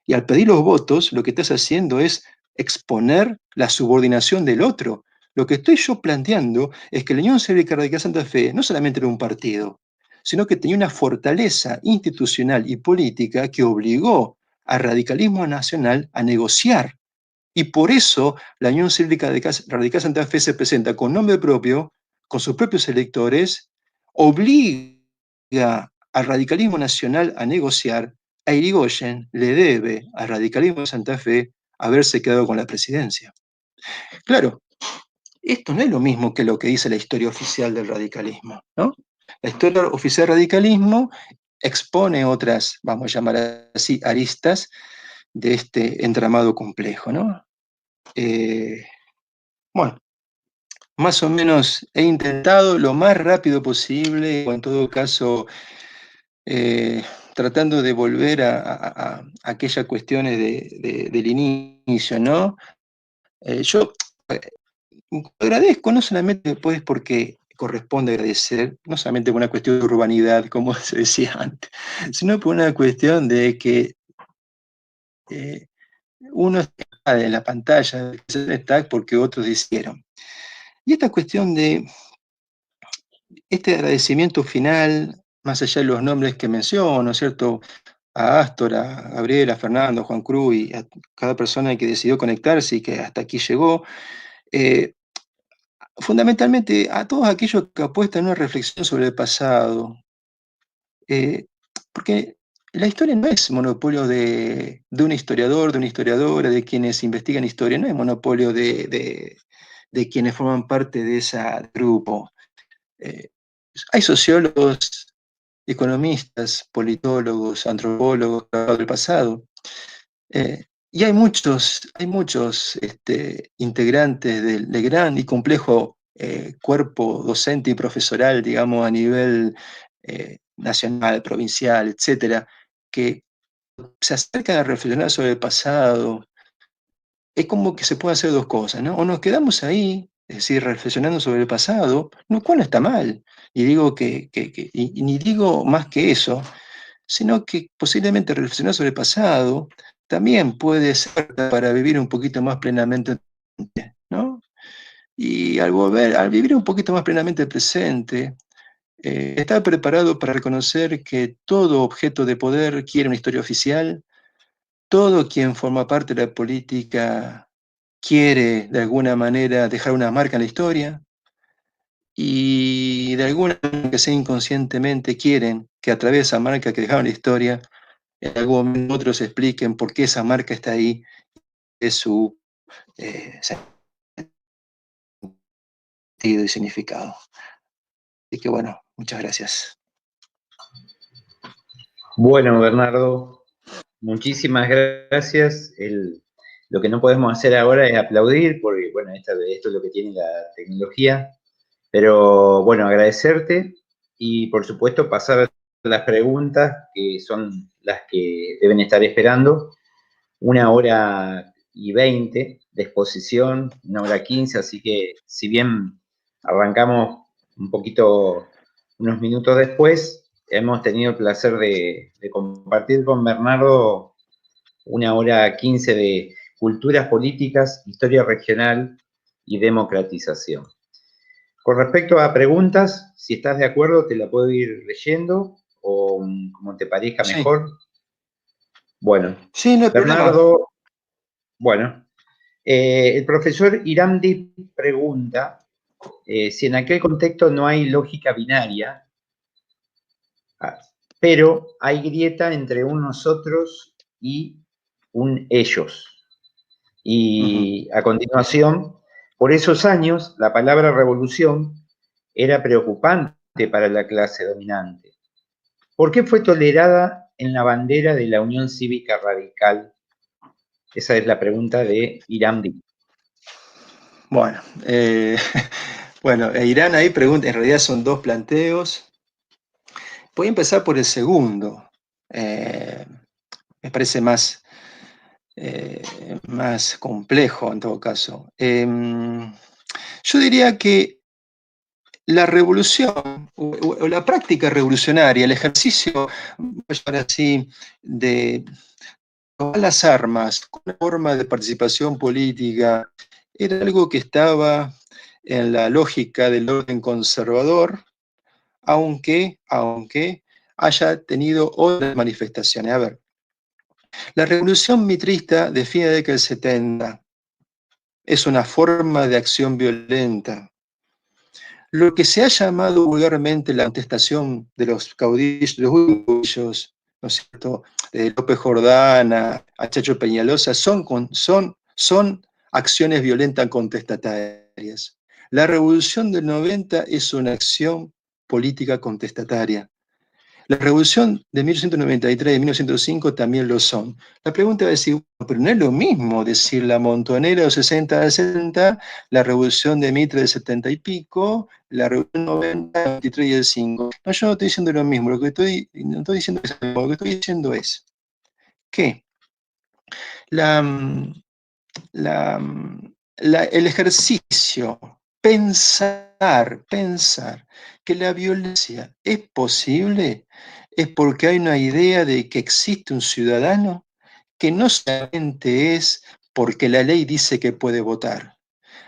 Y al pedir los votos, lo que estás haciendo es exponer la subordinación del otro. Lo que estoy yo planteando es que la Unión Cívica Radical Santa Fe no solamente era un partido, sino que tenía una fortaleza institucional y política que obligó al radicalismo nacional a negociar Y por eso la Unión Cívica Radical Santa Fe se presenta con nombre propio, con sus propios electores, obliga al radicalismo nacional a negociar. A Irigoyen le debe al radicalismo de Santa Fe haberse quedado con la presidencia. Claro, esto no es lo mismo que lo que dice la historia oficial del radicalismo, ¿no? La historia oficial del radicalismo expone otras, vamos a llamar así, aristas de este entramado complejo, ¿no? Bueno, más o menos he intentado lo más rápido posible, o en todo caso, tratando de volver a aquellas cuestiones del inicio, ¿no? Yo agradezco, no solamente pues porque corresponde agradecer, no solamente por una cuestión de urbanidad, como se decía antes, sino por una cuestión de que uno está en la pantalla, está porque otros hicieron. Y esta cuestión de este agradecimiento final, más allá de los nombres que menciono, ¿no es cierto? A Astor, a Gabriel, a Fernando, a Juan Cruz y a cada persona que decidió conectarse y que hasta aquí llegó, eh, fundamentalmente a todos aquellos que apuestan a una reflexión sobre el pasado, eh, porque la historia no es monopolio de un historiador, de una historiadora, de quienes investigan historia, no es monopolio de quienes forman parte de ese grupo. Eh, Hay sociólogos, economistas, politólogos, antropólogos del pasado, y hay muchos integrantes del gran y complejo cuerpo docente y profesoral, digamos, a nivel nacional, provincial, etcétera, que se acercan a reflexionar sobre el pasado. Es como que se puede hacer dos cosas, ¿no? O nos quedamos ahí, es decir, reflexionando sobre el pasado, lo cual no está mal. Y digo y ni digo más que eso, sino que posiblemente reflexionar sobre el pasado también puede ser para vivir un poquito más plenamente, ¿no? Y al vivir un poquito más plenamente el presente, estar preparado para reconocer que todo objeto de poder quiere una historia oficial, todo quien forma parte de la política quiere de alguna manera dejar una marca en la historia y de alguna manera que sea inconscientemente quieren que a través de esa marca que dejaron en la historia, en algún momento otros expliquen por qué esa marca está ahí, es su sentido y significado. Así que bueno, muchas gracias. Bueno, Bernardo, muchísimas gracias. Lo que no podemos hacer ahora es aplaudir, porque bueno, esto es lo que tiene la tecnología. Pero bueno, agradecerte y por supuesto pasar a las preguntas que son las que deben estar esperando. 1 hora y 20 de exposición, 1 hora 15, así que si bien arrancamos un poquito, unos minutos después, hemos tenido el placer de compartir con Bernardo 1 hora 15 de culturas políticas, historia regional y democratización. Con respecto a preguntas, si estás de acuerdo, te la puedo ir leyendo o como te parezca mejor. Sí. Bueno, sí, no hay Bernardo, problema. Bueno, el profesor Iramdi pregunta si en aquel contexto no hay lógica binaria, pero hay grieta entre un nosotros y un ellos. Y a continuación, por esos años, la palabra revolución era preocupante para la clase dominante. ¿Por qué fue tolerada en la bandera de la Unión Cívica Radical? Esa es la pregunta de Iramdi. Bueno, bueno, Irán ahí pregunta, en realidad son dos planteos. Voy a empezar por el segundo. Me parece más complejo en todo caso. Yo diría que la revolución o la práctica revolucionaria, el ejercicio, ahora sí, de tomar las armas con una forma de participación política, era algo que estaba en la lógica del orden conservador, aunque haya tenido otras manifestaciones. A ver, la revolución mitrista define la década del 70 es una forma de acción violenta. Lo que se ha llamado vulgarmente la contestación de los caudillos, ¿no es cierto?, de López Jordana a Chacho Peñalosa, son acciones violentas contestatarias. La revolución del 90 es una acción política contestataria. La revolución de 1893 y de 1905 también lo son. La pregunta va a decir, pero no es lo mismo decir la Montonera de 60 a 70, la revolución de Mitre de 70 y pico, la revolución 90, 23 y el 5. No, yo no estoy diciendo lo mismo, no estoy diciendo lo que estoy diciendo es que la, el ejercicio, pensar que la violencia es posible, es porque hay una idea de que existe un ciudadano que no solamente es porque la ley dice que puede votar.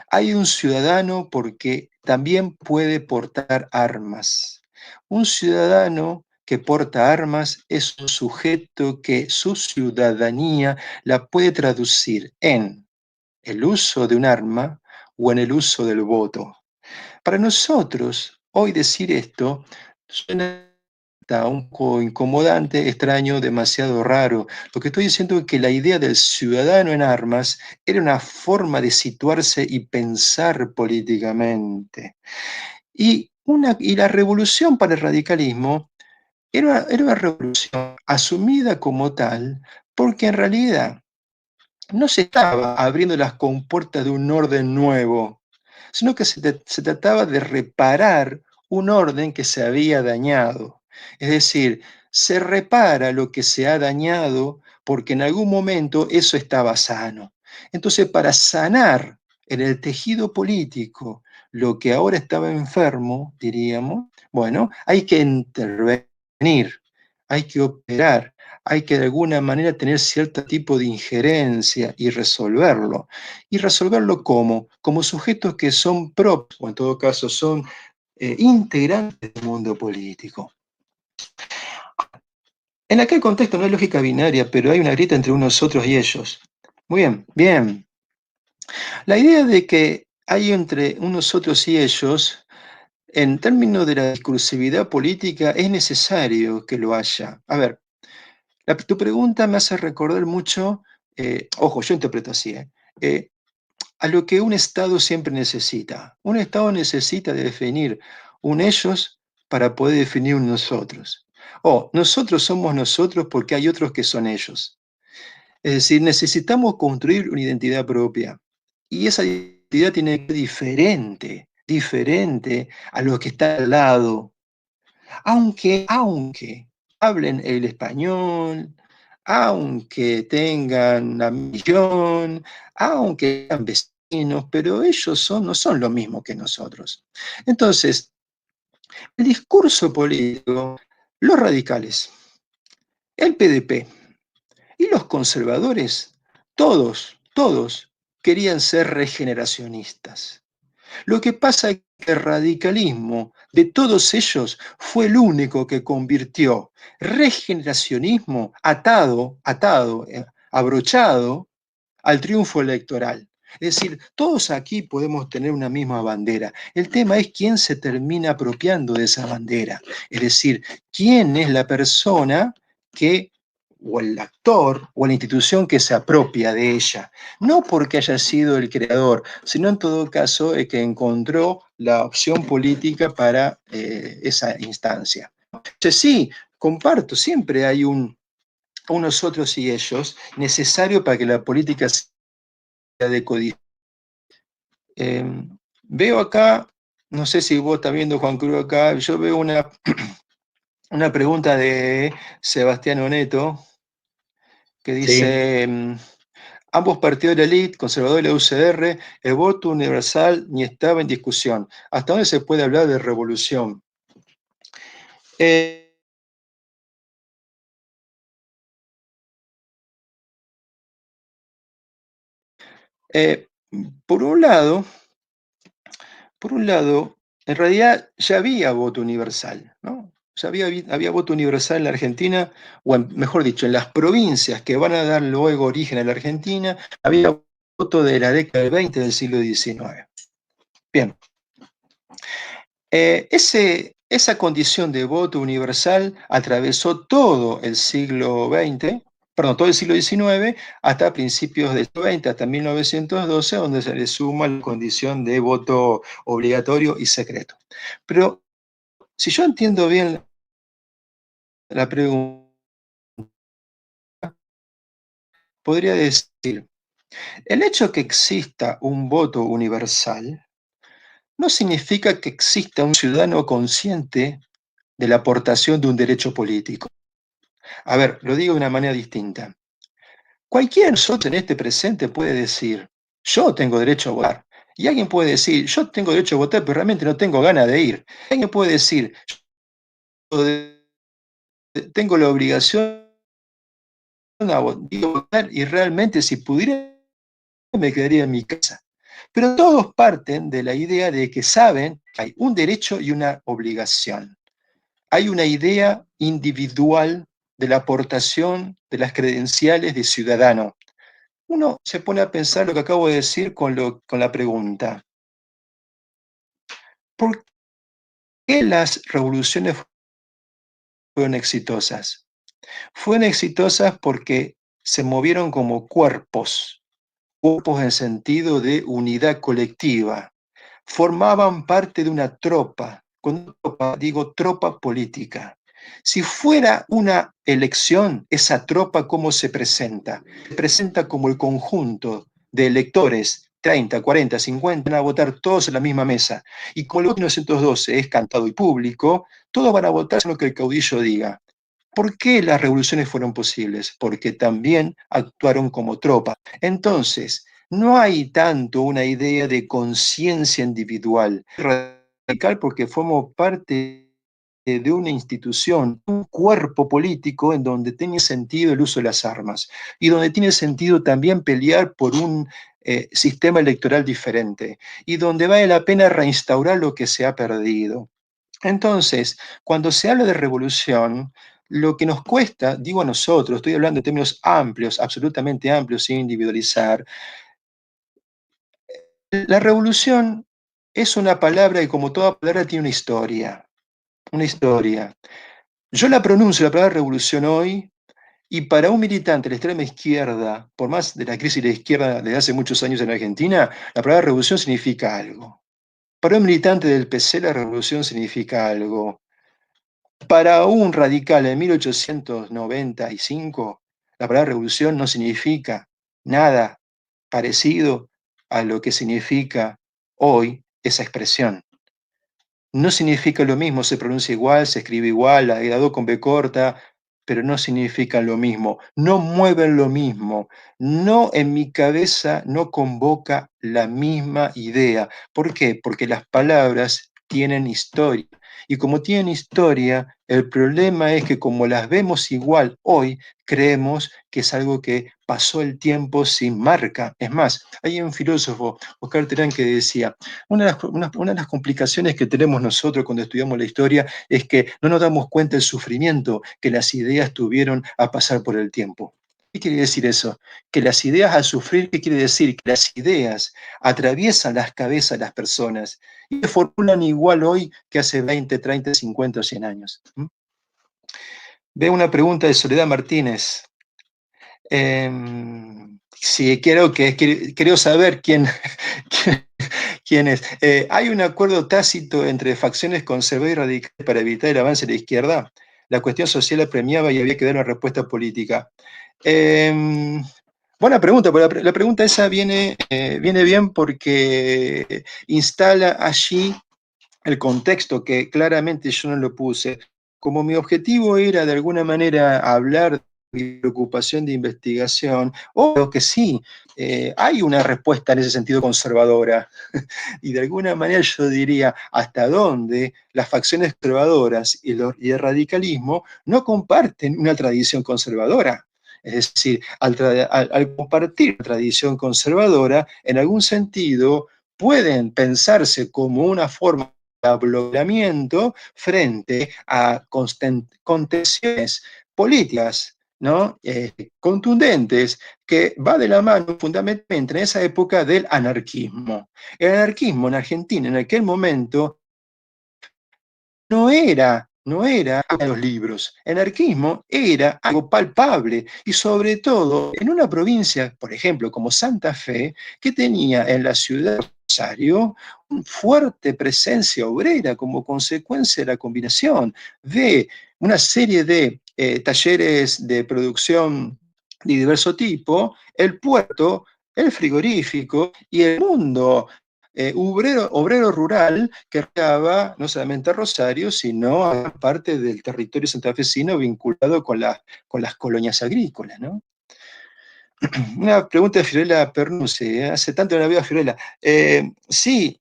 Hay un ciudadano porque también puede portar armas. Un ciudadano que porta armas es un sujeto que su ciudadanía la puede traducir en el uso de un arma o en el uso del voto. Para nosotros, hoy decir esto suena un poco incomodante, extraño, demasiado raro. Lo que estoy diciendo es que la idea del ciudadano en armas era una forma de situarse y pensar políticamente. Y la revolución para el radicalismo era una revolución asumida como tal, porque en realidad no se estaba abriendo las compuertas de un orden nuevo, sino que se trataba de reparar un orden que se había dañado. Es decir, se repara lo que se ha dañado porque en algún momento eso estaba sano. Entonces, para sanar en el tejido político lo que ahora estaba enfermo, diríamos, bueno, hay que intervenir, hay que operar, hay que de alguna manera tener cierto tipo de injerencia y resolverlo. ¿Y resolverlo cómo? Como sujetos que son propios, o en todo caso son integrantes del mundo político. En aquel contexto no hay lógica binaria, pero hay una grieta entre nosotros y ellos. Muy bien, bien. La idea de que hay entre nosotros y ellos, en términos de la discursividad política, es necesario que lo haya. A ver, tu pregunta me hace recordar mucho, ojo, yo interpreto así, a lo que un Estado siempre necesita. Un Estado necesita de definir un ellos para poder definir un nosotros. O nosotros somos nosotros porque hay otros que son ellos. Es decir, necesitamos construir una identidad propia. Y esa identidad tiene que ser diferente a lo que está al lado. Aunque hablen el español, aunque tengan una millón, aunque sean vecinos, pero ellos no son lo mismo que nosotros. Entonces, el discurso político, los radicales, el PDP y los conservadores, todos querían ser regeneracionistas. Lo que pasa es que el radicalismo de todos ellos fue el único que convirtió regeneracionismo abrochado al triunfo electoral. Es decir, todos aquí podemos tener una misma bandera. El tema es quién se termina apropiando de esa bandera. Es decir, quién es la persona que o el actor o la institución que se apropia de ella, no porque haya sido el creador, sino en todo caso el que encontró la opción política para esa instancia. Entonces sí, comparto, siempre hay unos otros y ellos necesario para que la política sea decodificada. Veo acá, no sé si vos estás viendo, Juan Cruz, acá, yo veo una pregunta de Sebastián Oneto, que dice, sí. Ambos partidos de la élite, conservador y la UCR, el voto universal ni estaba en discusión. ¿Hasta dónde se puede hablar de revolución? Por un lado, en realidad ya había voto universal, ¿no? Ya había voto universal en la Argentina, o mejor dicho, en las provincias que van a dar luego origen a la Argentina, había voto de la década del 20 del siglo XIX. Bien. Esa condición de voto universal atravesó todo el siglo XX, perdón, todo el siglo XIX, hasta principios del siglo XX, hasta 1912, donde se le suma la condición de voto obligatorio y secreto. Pero si yo entiendo bien la pregunta, podría decir, el hecho que exista un voto universal no significa que exista un ciudadano consciente de la aportación de un derecho político. A ver, lo digo de una manera distinta. Cualquiera de nosotros en este presente puede decir, yo tengo derecho a votar. Y alguien puede decir, yo tengo derecho a votar, pero realmente no tengo ganas de ir. Alguien puede decir, yo tengo la obligación de votar y realmente si pudiera me quedaría en mi casa. Pero todos parten de la idea de que saben que hay un derecho y una obligación. Hay una idea individual de la aportación de las credenciales de ciudadano. Uno se pone a pensar lo que acabo de decir con la pregunta. ¿Por qué las revoluciones fueron exitosas? Fueron exitosas porque se movieron como cuerpos en sentido de unidad colectiva. Formaban parte de una tropa. Con tropa digo tropa política. Si fuera una elección, esa tropa, ¿cómo se presenta? Se presenta como el conjunto de electores, 30, 40, 50, van a votar todos en la misma mesa. Y como el voto 1912 es cantado y público, todos van a votar lo que el caudillo diga. ¿Por qué las revoluciones fueron posibles? Porque también actuaron como tropa. Entonces, no hay tanto una idea de conciencia individual. Radical porque formamos parte de una institución, un cuerpo político en donde tiene sentido el uso de las armas y donde tiene sentido también pelear por un sistema electoral diferente y donde vale la pena reinstaurar lo que se ha perdido. Entonces, cuando se habla de revolución, lo que nos cuesta, digo a nosotros, estoy hablando en términos amplios, absolutamente amplios, sin individualizar, la revolución es una palabra y como toda palabra tiene una historia, una historia. Yo la pronuncio, la palabra revolución hoy, y para un militante de la extrema izquierda, por más de la crisis de la izquierda desde hace muchos años en Argentina, la palabra revolución significa algo. Para un militante del PC la revolución significa algo. Para un radical en 1895, la palabra revolución no significa nada parecido a lo que significa hoy esa expresión. No significa lo mismo, se pronuncia igual, se escribe igual, la do con B corta, pero no significan lo mismo, no mueven lo mismo, no en mi cabeza no convoca la misma idea. ¿Por qué? Porque las palabras tienen historia. Y como tienen historia, el problema es que como las vemos igual hoy, creemos que es algo que pasó el tiempo sin marca. Es más, hay un filósofo, Oscar Terán, que decía, una de las complicaciones que tenemos nosotros cuando estudiamos la historia es que no nos damos cuenta del sufrimiento que las ideas tuvieron a pasar por el tiempo. ¿Qué quiere decir eso? Que las ideas al sufrir, ¿qué quiere decir? Que las ideas atraviesan las cabezas de las personas y se formulan igual hoy que hace 20, 30, 50 o 100 años. Veo una pregunta de Soledad Martínez. Sí, quiero saber quién es. ¿Hay un acuerdo tácito entre facciones conservadoras y radicales para evitar el avance de la izquierda? La cuestión social apremiaba y había que dar una respuesta política. Buena pregunta, pero la pregunta esa viene bien porque instala allí el contexto que claramente yo no lo puse. Como mi objetivo era de alguna manera hablar de mi preocupación de investigación, obvio que sí, hay una respuesta en ese sentido conservadora. Y de alguna manera yo diría hasta dónde las facciones conservadoras y el radicalismo no comparten una tradición conservadora. Es decir, al compartir la tradición conservadora, en algún sentido pueden pensarse como una forma bloqueamiento frente a contenciones políticas ¿no? Contundentes, que va de la mano fundamentalmente en esa época del anarquismo. El anarquismo en Argentina en aquel momento no era los libros. El anarquismo era algo palpable y sobre todo en una provincia, por ejemplo, como Santa Fe, que tenía en la ciudad de Rosario una fuerte presencia obrera como consecuencia de la combinación de una serie de talleres de producción de diverso tipo, el puerto, el frigorífico y el mundo obrero rural que rodeaba no solamente a Rosario, sino a parte del territorio santafesino vinculado con las colonias agrícolas, ¿no? Una pregunta de Fiorella Pernuse, hace tanto que no veo a Fiorella. Sí,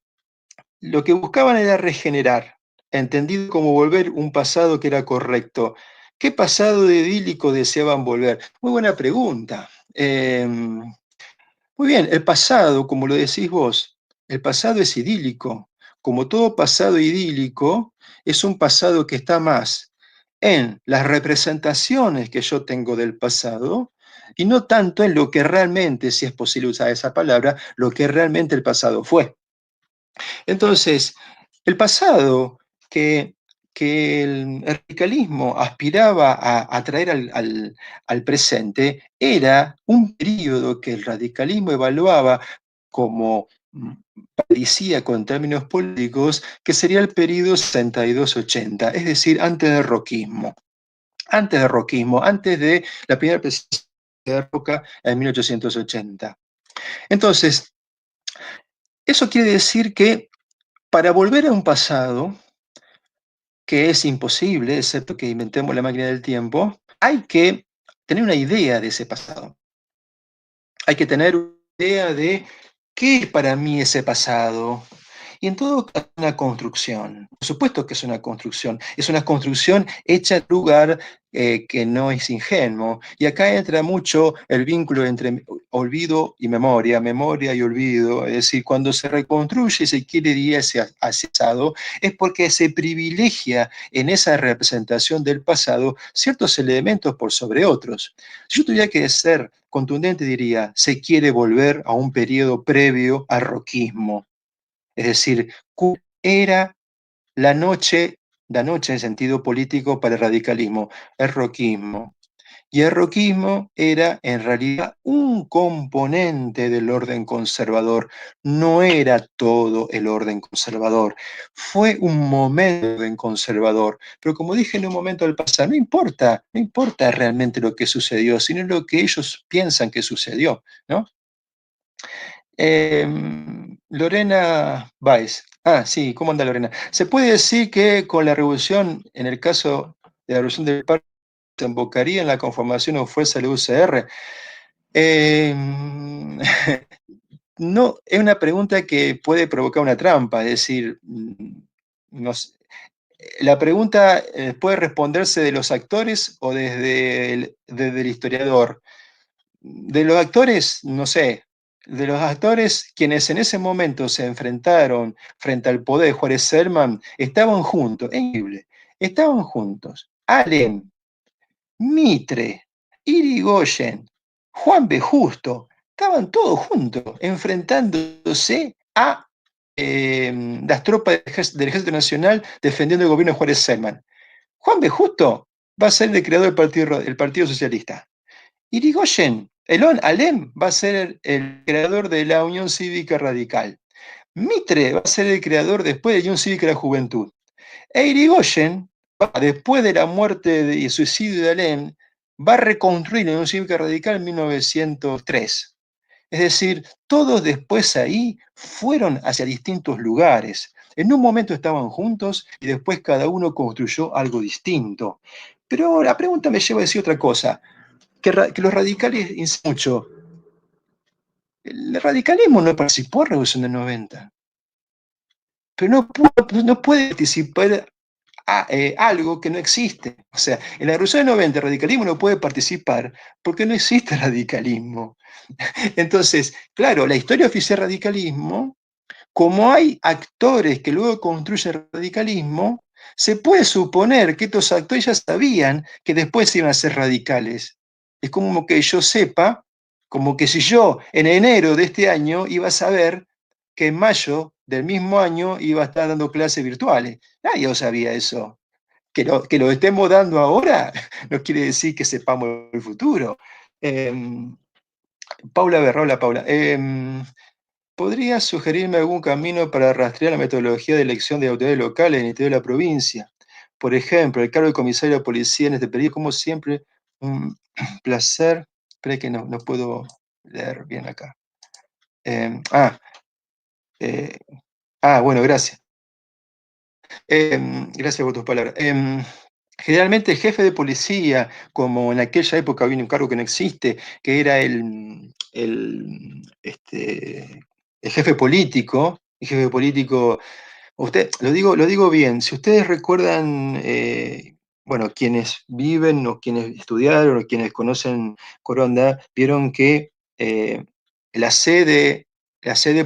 lo que buscaban era regenerar, entendido como volver un pasado que era correcto. ¿Qué pasado idílico deseaban volver? Muy buena pregunta. Muy bien, el pasado, como lo decís vos, el pasado es idílico. Como todo pasado idílico, es un pasado que está más en las representaciones que yo tengo del pasado y no tanto en lo que realmente, si es posible usar esa palabra, lo que realmente el pasado fue. Entonces, el pasado que el radicalismo aspiraba a traer al presente era un periodo que el radicalismo evaluaba como paradisíaco en términos políticos, que sería el periodo 62-80, es decir, antes del roquismo. Antes de la primera presidencia de Roca en 1880. Entonces, eso quiere decir que para volver a un pasado, que es imposible, excepto que inventemos la máquina del tiempo, hay que tener una idea de ese pasado. Hay que tener una idea de qué es para mí ese pasado. Y en todo caso, una construcción. Por supuesto que es una construcción. Es una construcción hecha en un lugar que no es ingenuo. Y acá entra mucho el vínculo entre olvido y memoria y olvido. Es decir, cuando se reconstruye, se quiere ir hacia pasado, es porque se privilegia en esa representación del pasado ciertos elementos por sobre otros. Si yo tuviera que ser contundente, diría, se quiere volver a un periodo previo al roquismo. Es decir, era la noche en sentido político para el radicalismo, el roquismo. Y el roquismo era en realidad un componente del orden conservador, no era todo el orden conservador, fue un momento del orden conservador, pero como dije en un momento al pasar, no importa realmente lo que sucedió, sino lo que ellos piensan que sucedió, ¿no? Lorena Báez. Ah, sí, ¿cómo anda Lorena? ¿Se puede decir que con la revolución, en el caso de la revolución del Parque, se embocaría en la conformación o fuerza del UCR? No, es una pregunta que puede provocar una trampa, es decir, no sé, la pregunta puede responderse de los actores o desde el historiador. De los actores, no sé, de los actores quienes en ese momento se enfrentaron frente al poder de Juárez Selman, estaban juntos, es increíble, estaban juntos. Alem, Mitre, Irigoyen, Juan B. Justo, estaban todos juntos, enfrentándose a las tropas del Ejército Nacional defendiendo el gobierno de Juárez Selman. Juan B. Justo va a ser el creador del Partido Socialista. Irigoyen, Alem va a ser el creador de la Unión Cívica Radical. Mitre va a ser el creador después de la Unión Cívica de la Juventud. E Irigoyen, después de la muerte y suicidio de Alem, va a reconstruir la Unión Cívica Radical en 1903. Es decir, todos después ahí fueron hacia distintos lugares. En un momento estaban juntos y después cada uno construyó algo distinto. Pero la pregunta me lleva a decir otra cosa. Que los radicales, insisto mucho, el radicalismo no participó en la Revolución del 90, pero no puede participar algo que no existe. O sea, en la Revolución del 90 el radicalismo no puede participar porque no existe radicalismo. Entonces, claro, la historia oficial del radicalismo, como hay actores que luego construyen el radicalismo, se puede suponer que estos actores ya sabían que después iban a ser radicales. Es como que yo sepa, como que si yo en enero de este año iba a saber que en mayo del mismo año iba a estar dando clases virtuales. Nadie lo sabía eso. Que lo estemos dando ahora no quiere decir que sepamos el futuro. Paula Berrola, Paula. ¿Podrías sugerirme algún camino para rastrear la metodología de elección de autoridades locales en el interior de la provincia? Por ejemplo, el cargo de comisario de policía en este periodo, como siempre, un placer. Espera que no puedo leer bien acá. Bueno, gracias. Gracias por tus palabras. Generalmente el jefe de policía, como en aquella época había un cargo que no existe, que era el jefe político, usted, lo digo bien, si ustedes recuerdan, bueno, quienes viven o quienes estudiaron o quienes conocen Coronda, vieron que la sede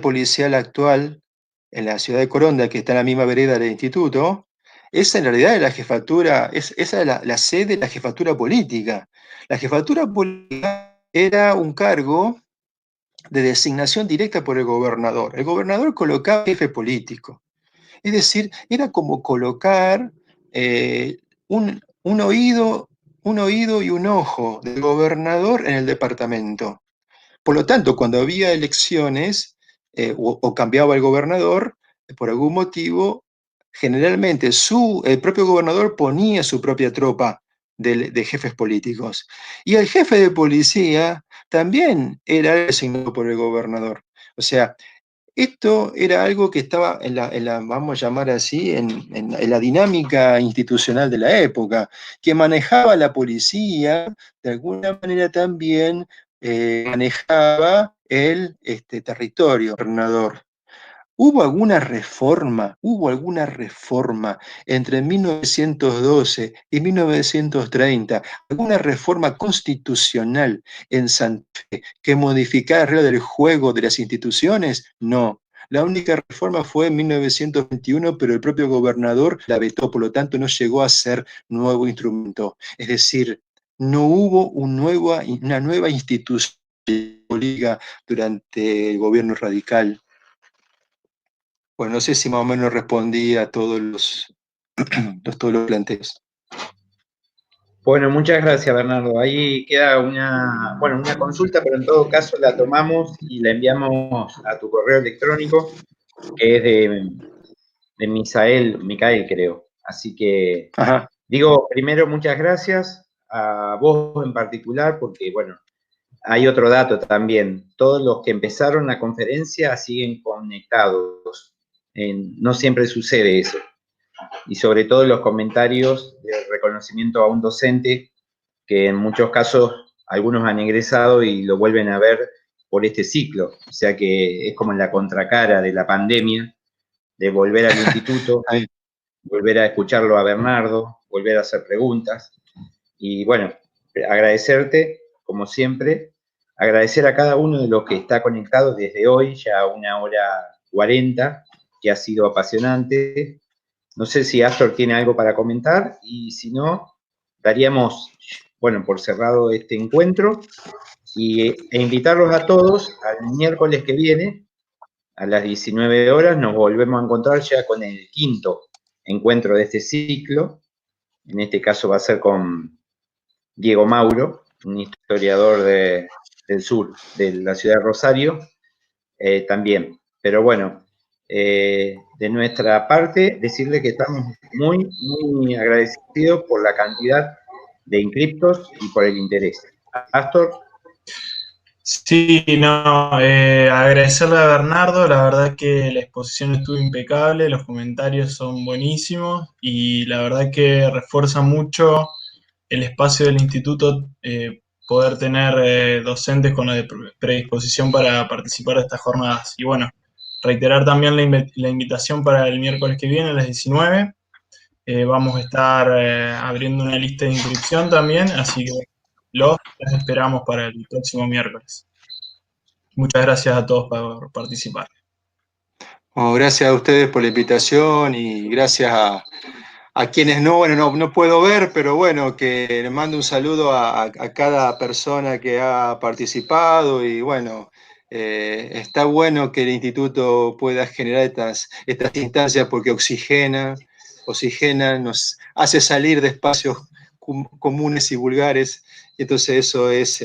policial actual en la ciudad de Coronda, que está en la misma vereda del instituto, esa en realidad es la jefatura, esa es la sede de la jefatura política. La jefatura política era un cargo de designación directa por el gobernador. El gobernador colocaba jefe político. Es decir, era como colocar un oído y un ojo del gobernador en el departamento. Por lo tanto, cuando había elecciones o cambiaba el gobernador, por algún motivo, generalmente el propio gobernador ponía su propia tropa de jefes políticos. Y el jefe de policía también era designado por el gobernador. O sea, esto era algo que estaba vamos a llamar así, en la dinámica institucional de la época, que manejaba la policía, de alguna manera también manejaba el territorio gobernador. ¿Hubo alguna reforma entre 1912 y 1930, alguna reforma constitucional en Santa Fe que modificara la regla del juego de las instituciones? No. La única reforma fue en 1921, pero el propio gobernador la vetó, por lo tanto no llegó a ser nuevo instrumento. Es decir, no hubo una nueva institución política durante el gobierno radical. Bueno, no sé si más o menos respondí a todos todos los planteos. Bueno, muchas gracias, Bernardo. Ahí queda una consulta, pero en todo caso la tomamos y la enviamos a tu correo electrónico, que es de Micael, creo. Así que digo primero muchas gracias a vos en particular, porque bueno, hay otro dato también. Todos los que empezaron la conferencia siguen conectados. No siempre sucede eso. Y sobre todo los comentarios de reconocimiento a un docente, que en muchos casos algunos han egresado y lo vuelven a ver por este ciclo. O sea que es como en la contracara de la pandemia, de volver al instituto, volver a escucharlo a Bernardo, volver a hacer preguntas. Y bueno, agradecerte, como siempre, agradecer a cada uno de los que está conectado desde hoy, ya 1:40, que ha sido apasionante. No sé si Astor tiene algo para comentar, y si no, daríamos, bueno, por cerrado este encuentro, e invitarlos a todos al miércoles que viene, a las 19 horas, nos volvemos a encontrar ya con el quinto encuentro de este ciclo. En este caso va a ser con Diego Mauro, un historiador del sur, de la ciudad de Rosario, también. Pero bueno, de nuestra parte, decirle que estamos muy, muy agradecidos por la cantidad de inscriptos y por el interés. Astor. Sí, no, agradecerle a Bernardo, la verdad que la exposición estuvo impecable, los comentarios son buenísimos y la verdad que refuerza mucho el espacio del instituto, poder tener docentes con la predisposición para participar de estas jornadas. Y bueno, reiterar también la invitación para el miércoles que viene a las 19. Vamos a estar abriendo una lista de inscripción también, así que los esperamos para el próximo miércoles. Muchas gracias a todos por participar. Bueno, gracias a ustedes por la invitación y gracias a quienes no, bueno, no puedo ver, pero bueno, que les mando un saludo a cada persona que ha participado y bueno, está bueno que el instituto pueda generar estas instancias porque oxigena, nos hace salir de espacios comunes y vulgares, y entonces eso es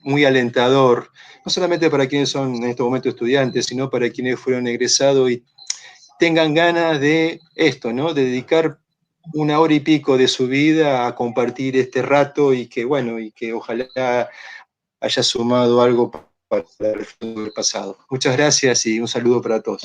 muy alentador, no solamente para quienes son en este momento estudiantes, sino para quienes fueron egresados y tengan ganas de esto, ¿no? De dedicar 1 hora y pico de su vida a compartir este rato y que, bueno, y que ojalá haya sumado algo para el pasado. Muchas gracias y un saludo para todos.